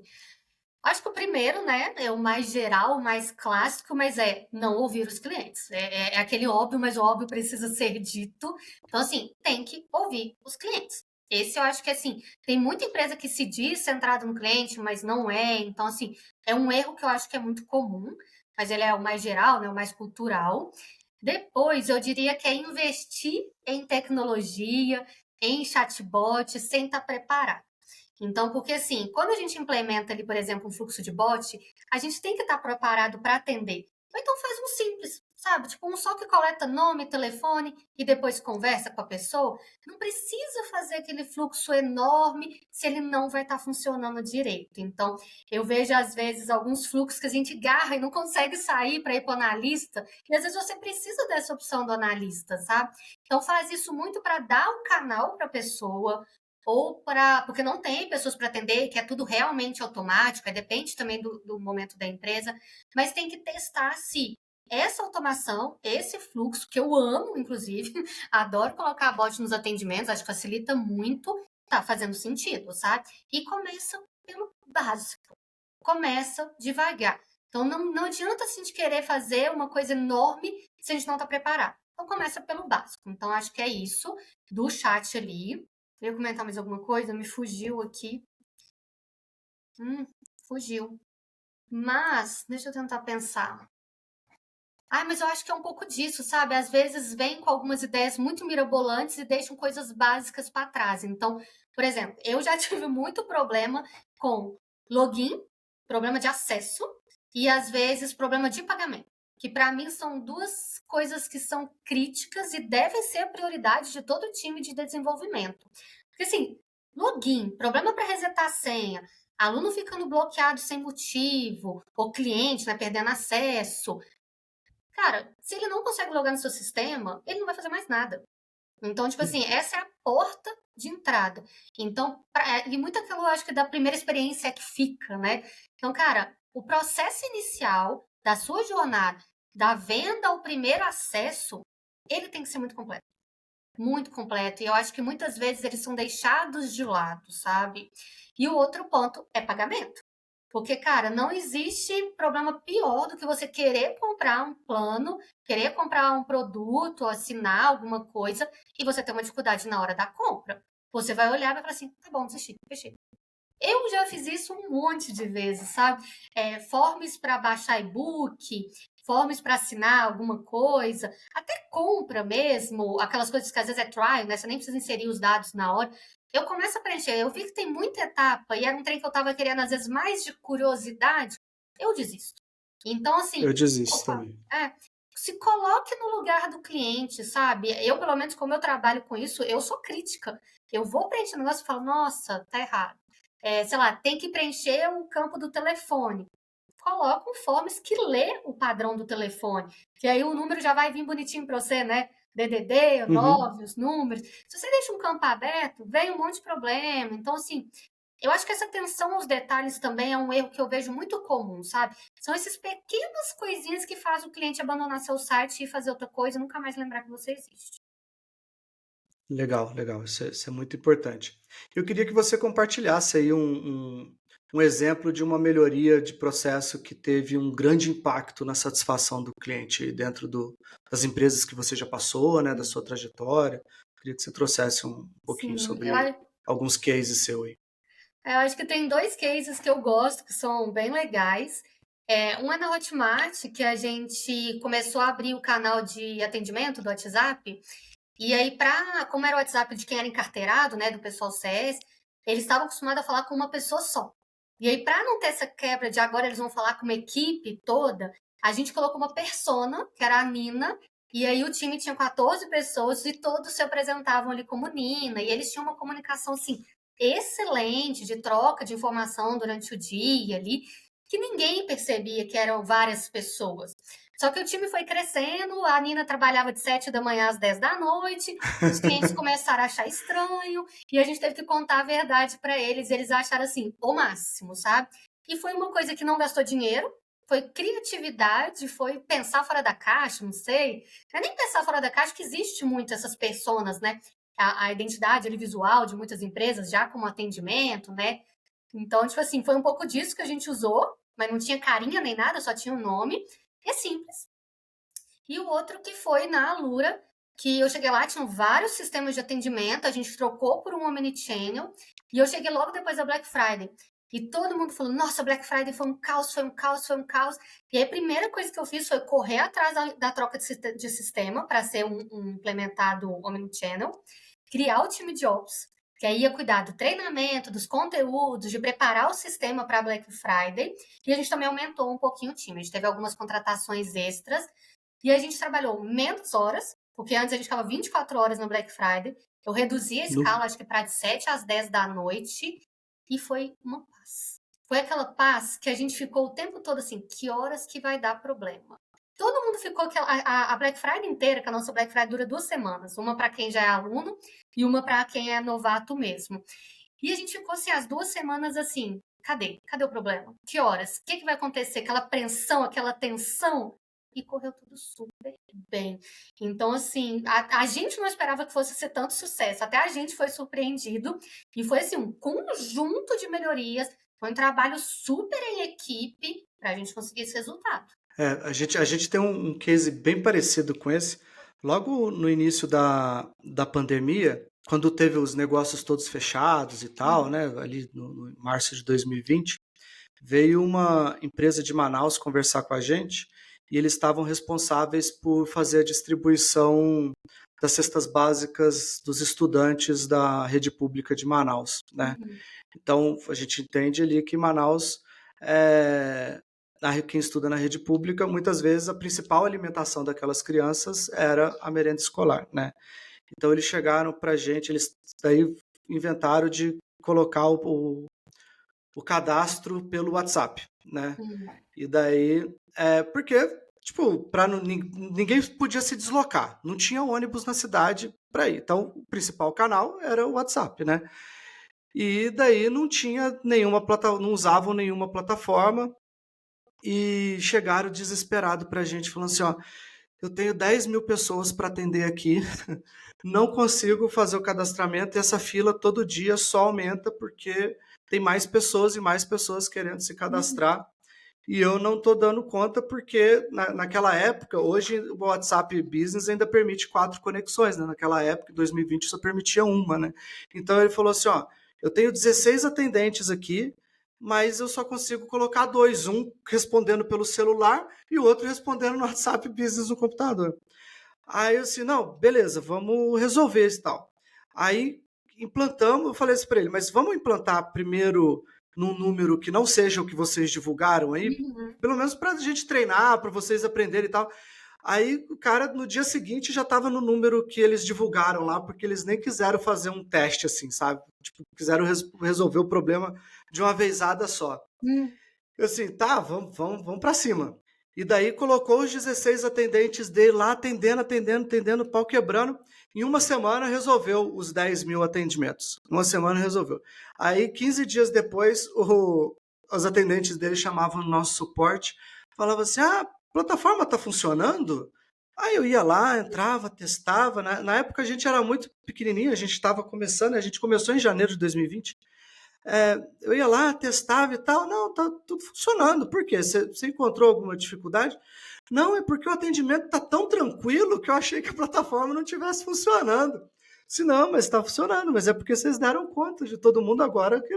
Acho que o primeiro, né, é o mais geral, o mais clássico, mas é não ouvir os clientes. É aquele óbvio, mas o óbvio precisa ser dito. Então, assim, tem que ouvir os clientes. Esse eu acho que, assim, tem muita empresa que se diz centrada no cliente, mas não é. Então, assim, é um erro que eu acho que é muito comum, mas ele é o mais geral, né, o mais cultural. Depois, eu diria que é investir em tecnologia, em chatbot, sem estar preparado. Então, porque assim, quando a gente implementa ali, por exemplo, um fluxo de bot, a gente tem que estar preparado para atender. Ou então faz um simples, sabe? Tipo, um só que coleta nome, telefone e depois conversa com a pessoa. Não precisa fazer aquele fluxo enorme se ele não vai estar funcionando direito. Então, eu vejo às vezes alguns fluxos que a gente garra e não consegue sair para ir para o analista, e às vezes você precisa dessa opção do analista, sabe? Então, faz isso muito para dar o canal para a pessoa, ou para. Porque não tem pessoas para atender, que é tudo realmente automático, depende também do momento da empresa, mas tem que testar se essa automação, esse fluxo, que eu amo, inclusive, adoro colocar a bot nos atendimentos, acho que facilita muito, tá fazendo sentido, sabe? E começa pelo básico, começa devagar. Então não adianta a gente querer fazer uma coisa enorme se a gente não está preparado. Então começa pelo básico. Então acho que é isso do chat ali. Eu ia comentar mais alguma coisa? Me fugiu aqui. Fugiu. Mas, deixa eu tentar pensar. Ah, mas eu acho que é um pouco disso, sabe? Às vezes vem com algumas ideias muito mirabolantes e deixam coisas básicas para trás. Então, por exemplo, eu já tive muito problema com login, problema de acesso e às vezes problema de pagamento, que para mim são duas coisas que são críticas e devem ser a prioridade de todo time de desenvolvimento. Porque assim, login, problema para resetar a senha, aluno ficando bloqueado sem motivo, ou cliente, né, perdendo acesso. Cara, se ele não consegue logar no seu sistema, ele não vai fazer mais nada. Então, tipo assim, essa é a porta de entrada. Então, e muito aquilo, eu acho que da primeira experiência é que fica, né? Então, cara, o processo inicial da sua jornada, da venda ao primeiro acesso, ele tem que ser muito completo. Muito completo. E eu acho que muitas vezes eles são deixados de lado, sabe? E o outro ponto é pagamento. Porque, cara, não existe problema pior do que você querer comprar um plano, querer comprar um produto, assinar alguma coisa e você ter uma dificuldade na hora da compra. Você vai olhar e vai falar assim: tá bom, desisti, fechei. Eu já fiz isso um monte de vezes, sabe? Forms para baixar e-book, forms para assinar alguma coisa, até compra mesmo, aquelas coisas que às vezes é trial, né? Você nem precisa inserir os dados na hora. Eu começo a preencher, eu vi que tem muita etapa e era um trem que eu estava querendo, às vezes, mais de curiosidade, eu desisto. Então, Eu assim, desisto opa, também. se coloque no lugar do cliente, sabe? Eu, pelo menos, como eu trabalho com isso, eu sou crítica. Eu vou preencher o negócio e falo, nossa, tá errado. Sei lá, tem que preencher o campo do telefone. Coloca um forms que lê o padrão do telefone, que aí o número já vai vir bonitinho para você, né? DDD, Uhum. 9, os números. Se você deixa um campo aberto, vem um monte de problema. Então, assim, eu acho que essa atenção aos detalhes também é um erro que eu vejo muito comum, sabe? São essas pequenas coisinhas que fazem o cliente abandonar seu site e fazer outra coisa e nunca mais lembrar que você existe. Legal, legal. Isso é muito importante. Eu queria que você compartilhasse aí um exemplo de uma melhoria de processo que teve um grande impacto na satisfação do cliente dentro das empresas que você já passou, né, da sua trajetória. Queria que você trouxesse um pouquinho Sim, sobre alguns cases seu aí. eu acho que tem dois cases que eu gosto, que são bem legais. Um é na Hotmart, que a gente começou a abrir o canal de atendimento do WhatsApp. E aí, como era o WhatsApp de quem era encarteirado, né, do pessoal CS, eles estavam acostumados a falar com uma pessoa só. E aí, para não ter essa quebra de agora eles vão falar com uma equipe toda, a gente colocou uma persona, que era a Nina, e aí o time tinha 14 pessoas e todos se apresentavam ali como Nina, e eles tinham uma comunicação, assim, excelente, de troca de informação durante o dia ali, que ninguém percebia que eram várias pessoas. Só que o time foi crescendo, a Nina trabalhava de 7 da manhã às 10 da noite, os clientes começaram a achar estranho, e a gente teve que contar a verdade para eles, e eles acharam assim, o máximo, sabe? E foi uma coisa que não gastou dinheiro, foi criatividade, foi pensar fora da caixa, não sei. Não é nem pensar fora da caixa, que existe muito essas personas, né? A identidade ali, visual de muitas empresas, já como atendimento, né? Então, tipo assim, foi um pouco disso que a gente usou, mas não tinha carinha nem nada, só tinha o nome. É simples. E o outro que foi na Alura, que eu cheguei lá, tinham vários sistemas de atendimento, a gente trocou por um Omnichannel, e eu cheguei logo depois da Black Friday. E todo mundo falou, nossa, Black Friday foi um caos, foi um caos, foi um caos. E aí a primeira coisa que eu fiz foi correr atrás da troca de sistema para ser um implementado Omnichannel, criar o time de Ops, que aí ia cuidar do treinamento, dos conteúdos, de preparar o sistema para Black Friday. E a gente também aumentou um pouquinho o time. A gente teve algumas contratações extras e a gente trabalhou menos horas, porque antes a gente ficava 24 horas no Black Friday. Eu reduzi a No- escala, acho que para de 7 às 10 da noite, e foi uma paz. Foi aquela paz que a gente ficou o tempo todo assim, que horas que vai dar problema? Todo mundo ficou, a Black Friday inteira, que a nossa Black Friday dura 2 semanas, uma para quem já é aluno e uma para quem é novato mesmo. E a gente ficou assim, as 2 semanas assim, cadê? Cadê o problema? Que horas? O que vai acontecer? Aquela apreensão, aquela tensão? E correu tudo super bem. Então, assim, a gente não esperava que fosse ser tanto sucesso. Até a gente foi surpreendido. E foi, assim, um conjunto de melhorias. Foi um trabalho super em equipe para a gente conseguir esse resultado. a gente tem um case bem parecido com esse. Logo no início da pandemia, quando teve os negócios todos fechados e tal, Uhum. né, ali no março de 2020, veio uma empresa de Manaus conversar com a gente e eles estavam responsáveis por fazer a distribuição das cestas básicas dos estudantes da rede pública de Manaus, né? Uhum. Então, a gente entende ali que Manaus, quem estuda na rede pública, muitas vezes a principal alimentação daquelas crianças era a merenda escolar, né? Então, eles chegaram para a gente, eles daí inventaram de colocar o cadastro pelo WhatsApp, né? Uhum. E daí, porque, tipo, ninguém podia se deslocar, não tinha ônibus na cidade para ir. Então, o principal canal era o WhatsApp, né? E daí não tinha nenhuma plataforma, não usavam nenhuma plataforma e chegaram desesperado para a gente, falando assim, ó, eu tenho 10 mil pessoas para atender aqui, não consigo fazer o cadastramento e essa fila todo dia só aumenta porque tem mais pessoas e mais pessoas querendo se Uhum. cadastrar e eu não estou dando conta porque naquela época, hoje o WhatsApp Business ainda permite 4 conexões, né? Naquela época, em 2020, só permitia uma, né? Então ele falou assim, ó, eu tenho 16 atendentes aqui, mas eu só consigo colocar dois, um respondendo pelo celular e o outro respondendo no WhatsApp Business no computador. Aí eu assim, não, beleza, vamos resolver isso e tal. Aí implantamos, eu falei assim para ele, mas vamos implantar primeiro num número que não seja o que vocês divulgaram aí, Uhum. pelo menos para a gente treinar, para vocês aprenderem e tal. Aí o cara no dia seguinte já estava no número que eles divulgaram lá, porque eles nem quiseram fazer um teste assim, sabe? Tipo, quiseram resolver o problema de uma vezada só. Uhum. Eu assim, tá, vamos para cima. E daí colocou os 16 atendentes dele lá, atendendo, pau quebrando. Em uma semana resolveu os 10 mil atendimentos. Uma semana resolveu. Aí, 15 dias depois, os atendentes dele chamavam no nosso suporte, falavam assim, ah, a plataforma tá funcionando? Aí eu ia lá, entrava, testava. Na época a gente era muito pequenininho, a gente estava começando, a gente começou em janeiro de 2020. Eu ia lá, testava e tal, não, tá tudo funcionando. Por quê? Você encontrou alguma dificuldade? Não, é porque o atendimento está tão tranquilo que eu achei que a plataforma não estivesse funcionando. Se não, mas está funcionando, mas é porque vocês deram conta de todo mundo agora que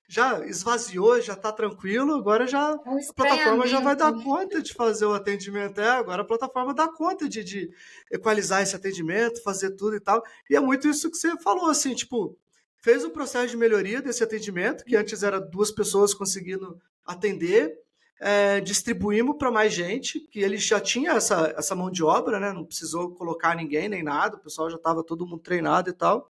já esvaziou, já está tranquilo, agora já É um a plataforma já vai estranhamento, dar né? conta de fazer o atendimento. Agora a plataforma dá conta de equalizar esse atendimento, fazer tudo e tal. E é muito isso que você falou, assim, tipo, fez o processo de melhoria desse atendimento, que antes era 2 pessoas conseguindo atender, distribuímos para mais gente, que ele já tinha essa mão de obra, né? Não precisou colocar ninguém nem nada, o pessoal já estava todo mundo treinado e tal.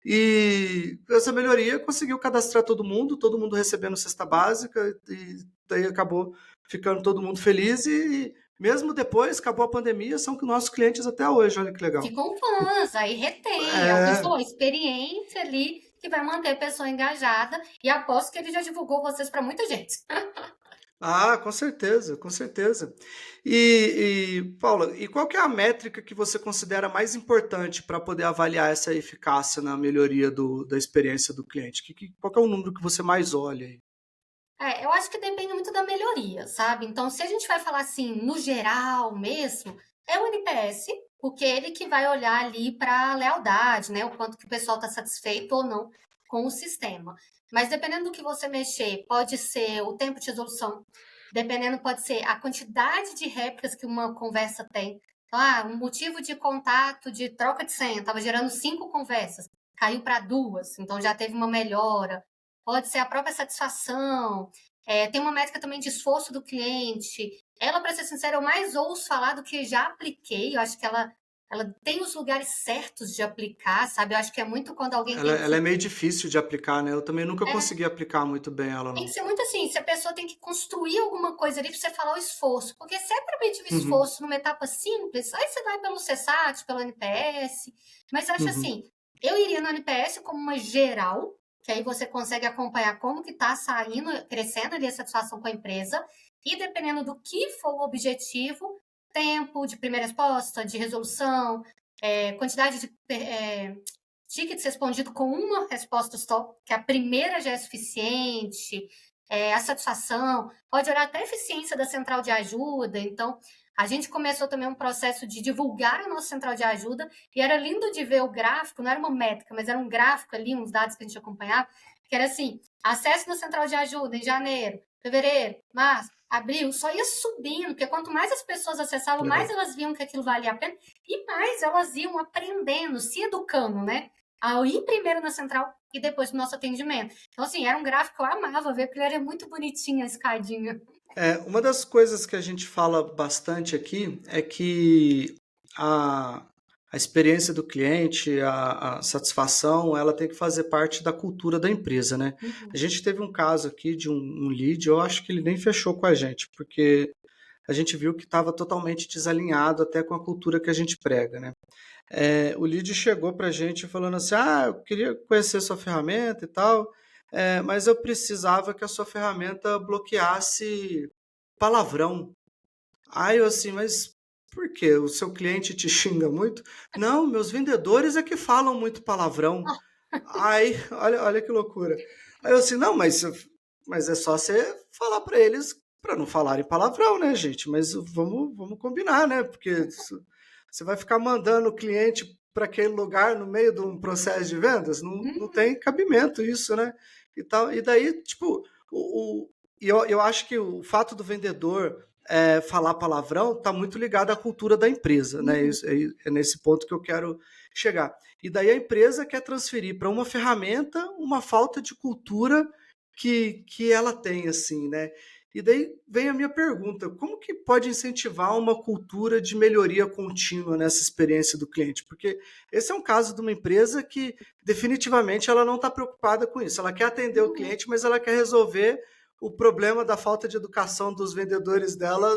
E essa melhoria conseguiu cadastrar todo mundo recebendo cesta básica, e daí acabou ficando todo mundo feliz. E mesmo depois, acabou a pandemia, são nossos clientes até hoje, olha que legal. Ficam fãs, aí retém. É o que a gente É, falou, experiência ali que vai manter a pessoa engajada. E aposto que ele já divulgou vocês para muita gente. ah, com certeza, com certeza. Paula, e qual que é a métrica que você considera mais importante para poder avaliar essa eficácia na melhoria da experiência do cliente? Qual que é o número que você mais olha aí? Eu acho que depende muito da melhoria, sabe? Então, se a gente vai falar assim, no geral mesmo, é o NPS, porque é ele que vai olhar ali para a lealdade, né? O quanto que o pessoal está satisfeito ou não com o sistema. Mas dependendo do que você mexer, pode ser o tempo de resolução, dependendo, pode ser a quantidade de réplicas que uma conversa tem. Então, um motivo de contato de troca de senha, estava gerando 5 conversas, caiu para 2, então já teve uma melhora. Pode ser a própria satisfação. Tem uma métrica também de esforço do cliente. Ela, para ser sincera, eu mais ouço falar do que já apliquei. Eu acho que ela tem os lugares certos de aplicar, sabe? Eu acho que é muito quando alguém Ela é meio difícil de aplicar, né? Eu também nunca consegui aplicar muito bem ela, tem que não. ser muito assim, se a pessoa tem que construir alguma coisa ali para você falar o esforço. Porque se é para medir o Uhum, esforço numa etapa simples, aí você vai pelo CSAT, pelo NPS. Mas eu acho uhum. assim, eu iria no NPS como uma geral, que aí você consegue acompanhar como que está saindo, crescendo ali a satisfação com a empresa. E dependendo do que for o objetivo, tempo de primeira resposta, de resolução, quantidade de tickets respondido com uma resposta só, que a primeira já é suficiente, a satisfação, pode olhar até a eficiência da central de ajuda. Então, a gente começou também um processo de divulgar a nossa central de ajuda, e era lindo de ver o gráfico, não era uma métrica, mas era um gráfico ali, uns dados que a gente acompanhava, que era assim, acesso na central de ajuda em janeiro, fevereiro, março, abril, só ia subindo, porque quanto mais as pessoas acessavam, mais Legal. elas viam que aquilo valia a pena, e mais elas iam aprendendo, se educando, né? Ao ir primeiro na central e depois no nosso atendimento. Então, assim, era um gráfico que eu amava ver, porque ele era muito bonitinho, a escadinha. Uma das coisas que a gente fala bastante aqui é que a, a experiência do cliente, a satisfação, ela tem que fazer parte da cultura da empresa, né? A Uhum. gente teve um caso aqui de um lead, eu acho que ele nem fechou com a gente, porque a gente viu que estava totalmente desalinhado até com a cultura que a gente prega, né? O lead chegou para a gente falando assim: ah, eu queria conhecer sua ferramenta e tal, mas eu precisava que a sua ferramenta bloqueasse palavrão. Aí eu assim, mas por quê? O seu cliente te xinga muito? Não, meus vendedores é que falam muito palavrão. Aí, olha que loucura. Aí eu assim, não, mas é só você falar para eles para não falarem palavrão, né, gente? Mas vamos combinar, né? Porque você vai ficar mandando o cliente para aquele lugar no meio de um processo de vendas? Não Uhum. tem cabimento isso, né? E tal. E daí, tipo, eu acho que o fato do vendedor falar palavrão está muito ligado à cultura da empresa, né? Uhum. É nesse ponto que eu quero chegar. E daí a empresa quer transferir para uma ferramenta uma falta de cultura que ela tem, assim, né? E daí vem a minha pergunta: como que pode incentivar uma cultura de melhoria contínua nessa experiência do cliente? Porque esse é um caso de uma empresa que definitivamente ela não está preocupada com isso. Ela quer atender o Uhum. cliente, mas ela quer resolver o problema da falta de educação dos vendedores dela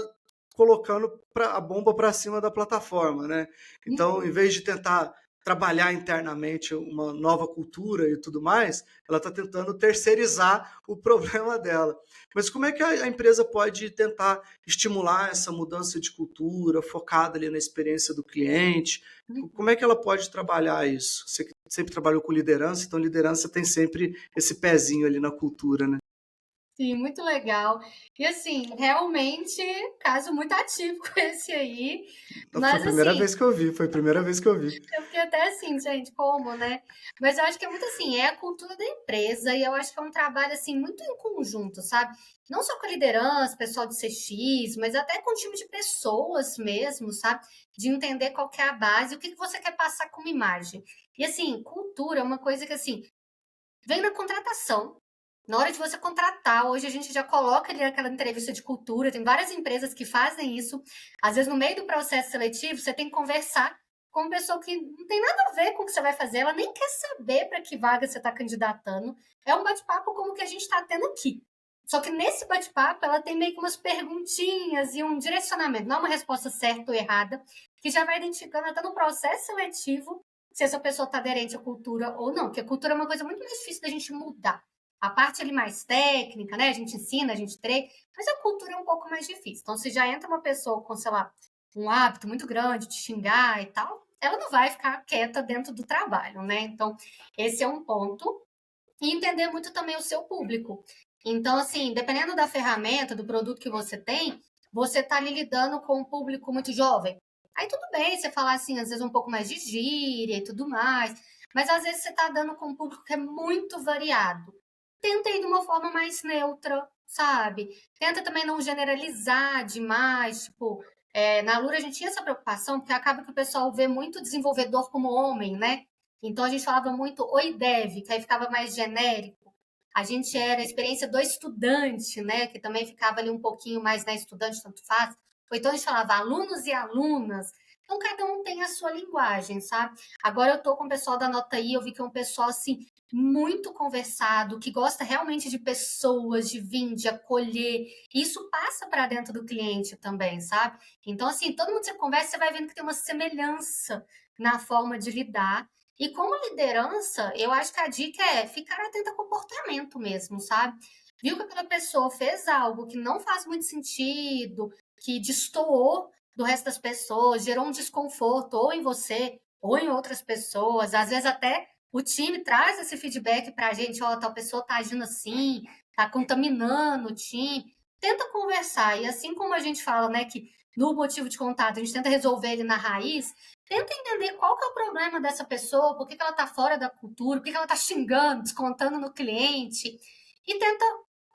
colocando a bomba para cima da plataforma, né? Então, em Uhum. vez de tentar trabalhar internamente uma nova cultura e tudo mais, ela está tentando terceirizar o problema dela. Mas como é que a empresa pode tentar estimular essa mudança de cultura, focada ali na experiência do cliente? Como é Uhum. que ela pode trabalhar isso? Você que sempre trabalhou com liderança, então liderança tem sempre esse pezinho ali na cultura, né? Sim, muito legal. E assim, realmente, caso muito atípico esse aí. Foi a Mas primeira assim, vez que eu vi, foi a primeira vez que eu vi. eu fiquei até assim, gente, como, né? Mas eu acho que é muito assim, é a cultura da empresa e eu acho que é um trabalho assim muito em conjunto, sabe? Não só com a liderança, pessoal de CX, mas até com o time de pessoas mesmo, sabe? De entender qual que é a base, o que que você quer passar como imagem. E assim, cultura é uma coisa que assim, vem na contratação. Na hora de você contratar, hoje a gente já coloca ali aquela entrevista de cultura, tem várias empresas que fazem isso. Às vezes, no meio do processo seletivo, você tem que conversar com uma pessoa que não tem nada a ver com o que você vai fazer, ela nem quer saber para que vaga você está candidatando. É um bate-papo como o que a gente está tendo aqui. Só que nesse bate-papo, ela tem meio que umas perguntinhas e um direcionamento, não uma resposta certa ou errada, que já vai identificando até no processo seletivo se essa pessoa está aderente à cultura ou não, porque a cultura é uma coisa muito mais difícil da gente mudar. A parte ali mais técnica, né? A gente ensina, a gente treina, mas a cultura é um pouco mais difícil. Então, se já entra uma pessoa com, sei lá, um hábito muito grande de xingar e tal, ela não vai ficar quieta dentro do trabalho, né? Então, esse é um ponto. E entender muito também o seu público. Então, assim, dependendo da ferramenta, do produto que você está ali lidando com um público muito jovem. Aí tudo bem você falar assim, às vezes um pouco mais de gíria e tudo mais, mas às vezes você está dando com um público que é muito variado. Tenta ir de uma forma mais neutra, sabe? Tenta também não generalizar demais, tipo, na Lura a gente tinha essa preocupação, porque acaba que o pessoal vê muito desenvolvedor como homem, né? Então a gente falava muito oi dev, que aí ficava mais genérico. A gente era a experiência do estudante, né? Que também ficava ali um pouquinho mais na estudante, tanto faz. Ou então a gente falava alunos e alunas. Então cada um tem a sua linguagem, sabe? Agora eu tô com o pessoal da Nota I, eu vi que é um pessoal assim muito conversado, que gosta realmente de pessoas, de vir, de acolher. Isso passa para dentro do cliente também, sabe? Então assim, todo mundo que você conversa, você vai vendo que tem uma semelhança na forma de lidar. E como liderança, eu acho que a dica é ficar atenta ao comportamento mesmo, sabe? Viu que aquela pessoa fez algo que não faz muito sentido, que destoou do resto das pessoas, gerou um desconforto ou em você ou em outras pessoas. Às vezes até o time traz esse feedback para a gente, ó, tal pessoa tá agindo assim, tá contaminando o time. Tenta conversar. E assim como a gente fala, né, que no motivo de contato a gente tenta resolver ele na raiz, tenta entender qual que é o problema dessa pessoa, por que ela está fora da cultura, por que ela está xingando, descontando no cliente, e tenta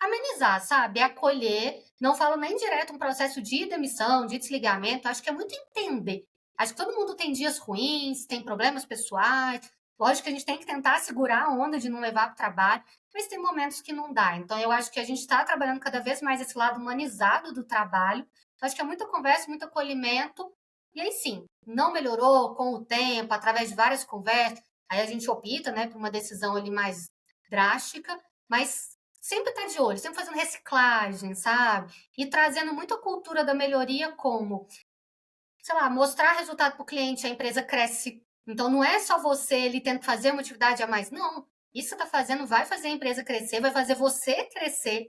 amenizar, sabe? Acolher. Não falo nem direto um processo de demissão, de desligamento, acho que é muito entender. Acho que todo mundo tem dias ruins, tem problemas pessoais. Lógico que a gente tem que tentar segurar a onda de não levar para o trabalho, mas tem momentos que não dá. Então, eu acho que a gente está trabalhando cada vez mais esse lado humanizado do trabalho. Então, acho que é muita conversa, muito acolhimento. E aí sim, não melhorou com o tempo, através de várias conversas, aí a gente opta, né, por uma decisão ali mais drástica, mas sempre tá de olho, sempre fazendo reciclagem, sabe? E trazendo muito a cultura da melhoria como, sei lá, mostrar resultado para o cliente, a empresa cresce. Então não é só você ele tendo que fazer uma atividade a mais, não. Isso que você está fazendo vai fazer a empresa crescer, vai fazer você crescer.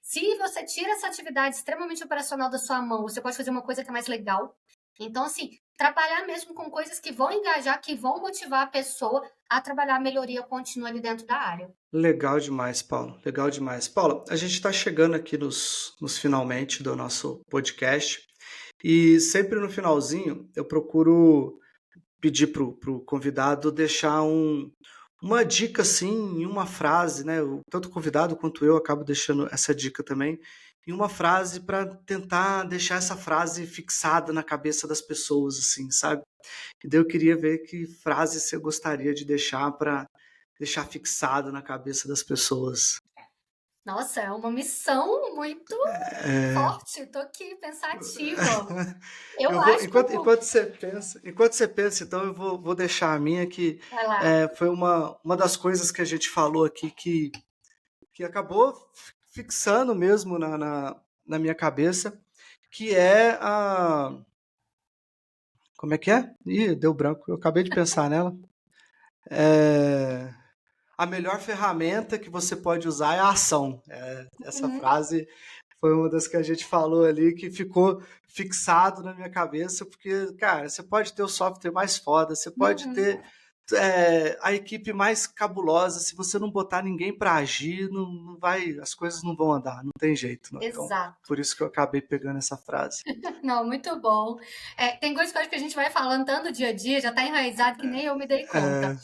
Se você tira essa atividade extremamente operacional da sua mão, você pode fazer uma coisa que é mais legal. Então, assim, trabalhar mesmo com coisas que vão engajar, que vão motivar a pessoa a trabalhar a melhoria contínua ali dentro da área. Legal demais, Paulo. Legal demais. Paulo, a gente está chegando aqui nos finalmente do nosso podcast e sempre no finalzinho eu procuro pedir pro convidado deixar uma dica assim, em uma frase, né? Tanto o convidado quanto eu acabo deixando essa dica também, em uma frase para tentar deixar essa frase fixada na cabeça das pessoas, assim, sabe? E daí eu queria ver que frase você gostaria de deixar para deixar fixado na cabeça das pessoas. Nossa, é uma missão muito É, forte. Tô aqui pensativa. Eu eu vou, acho que eu enquanto você pensa, então vou deixar a minha que vai lá. foi uma das coisas que a gente falou aqui que acabou fixando mesmo na minha cabeça, que é a. Como é que é? Ih, deu branco, eu acabei de pensar nela. É, a melhor ferramenta que você pode usar é a ação. Essa Uhum, frase foi uma das que a gente falou ali que ficou fixado na minha cabeça, porque, cara, você pode ter o software mais foda, você pode uhum. ter a equipe mais cabulosa, se você não botar ninguém para agir, não vai, as coisas não vão andar, não tem jeito, não. Então, Exato. por isso que eu acabei pegando essa frase. Não, muito bom. Tem coisas que eu acho que a gente vai falando tanto no dia a dia, já tá enraizado que nem eu me dei conta. É,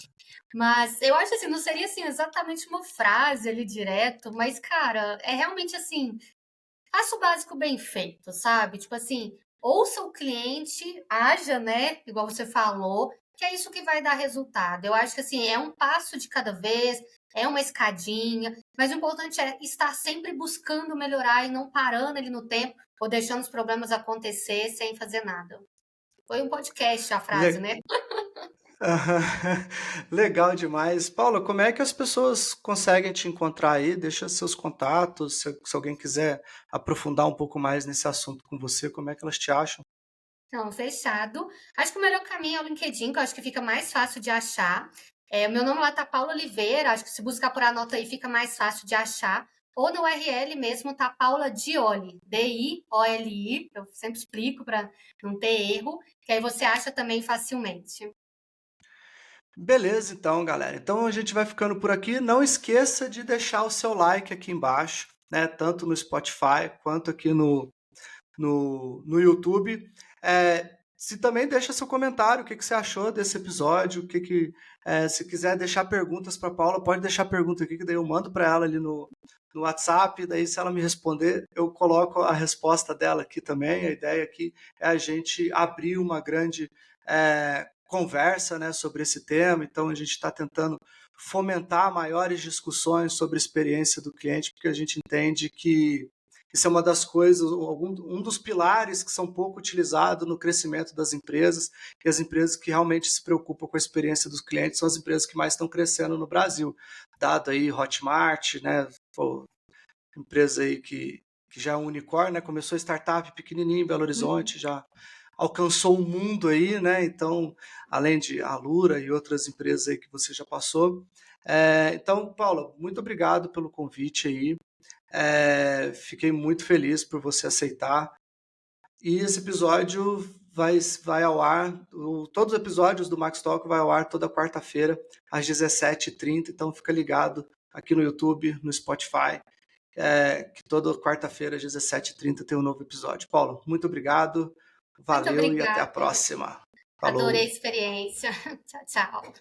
Mas eu acho assim, não seria assim exatamente uma frase ali direto, mas cara, é realmente assim, faça o básico bem feito, sabe? Tipo assim, ouça o cliente, haja, né? Igual você falou, que é isso que vai dar resultado. Eu acho que assim, é um passo de cada vez. é uma escadinha, mas o importante é estar sempre buscando melhorar e não parando ali no tempo ou deixando os problemas acontecer sem fazer nada. Foi um podcast a frase, Le- né? Aham. Legal demais. Paula, como é que as pessoas conseguem te encontrar aí? Deixa seus contatos, se alguém quiser aprofundar um pouco mais nesse assunto com você, como é que elas te acham? Não, fechado. Acho que o melhor caminho é o LinkedIn, que eu acho que fica mais fácil de achar. O meu nome lá tá Paula Oliveira, acho que se buscar por anota aí fica mais fácil de achar. Ou no URL mesmo tá Paula Dioli, Dioli, eu sempre explico para não ter erro, que aí você acha também facilmente. Beleza, então, galera. Então a gente vai ficando por aqui. Não esqueça de deixar o seu like aqui embaixo, né? Tanto no Spotify quanto aqui no YouTube. Se também deixa seu comentário, o que você achou desse episódio, se quiser deixar perguntas para Paula, pode deixar pergunta aqui, que daí eu mando para ela ali no WhatsApp, daí se ela me responder, eu coloco a resposta dela aqui também. A ideia aqui é a gente abrir uma grande conversa, né, sobre esse tema, então a gente está tentando fomentar maiores discussões sobre a experiência do cliente, porque a gente entende que isso é uma das coisas, um dos pilares que são pouco utilizados no crescimento das empresas, e as empresas que realmente se preocupam com a experiência dos clientes são as empresas que mais estão crescendo no Brasil. Dado aí Hotmart, né, empresa aí que já é um unicórnio, né, começou startup pequenininho em Belo Uhum. Horizonte, já alcançou o mundo aí, né, então, além de Alura e outras empresas aí que você já passou. Então, Paula, muito obrigado pelo convite aí. Fiquei muito feliz por você aceitar. E esse episódio vai ao ar, todos os episódios do Max Talk vai ao ar toda quarta-feira, às 17h30, então fica ligado aqui no YouTube, no Spotify, que toda quarta-feira, às 17h30, tem um novo episódio. Paulo, muito obrigado, Muito valeu e até a obrigada. próxima. Adorei a Falou! experiência. Tchau, tchau.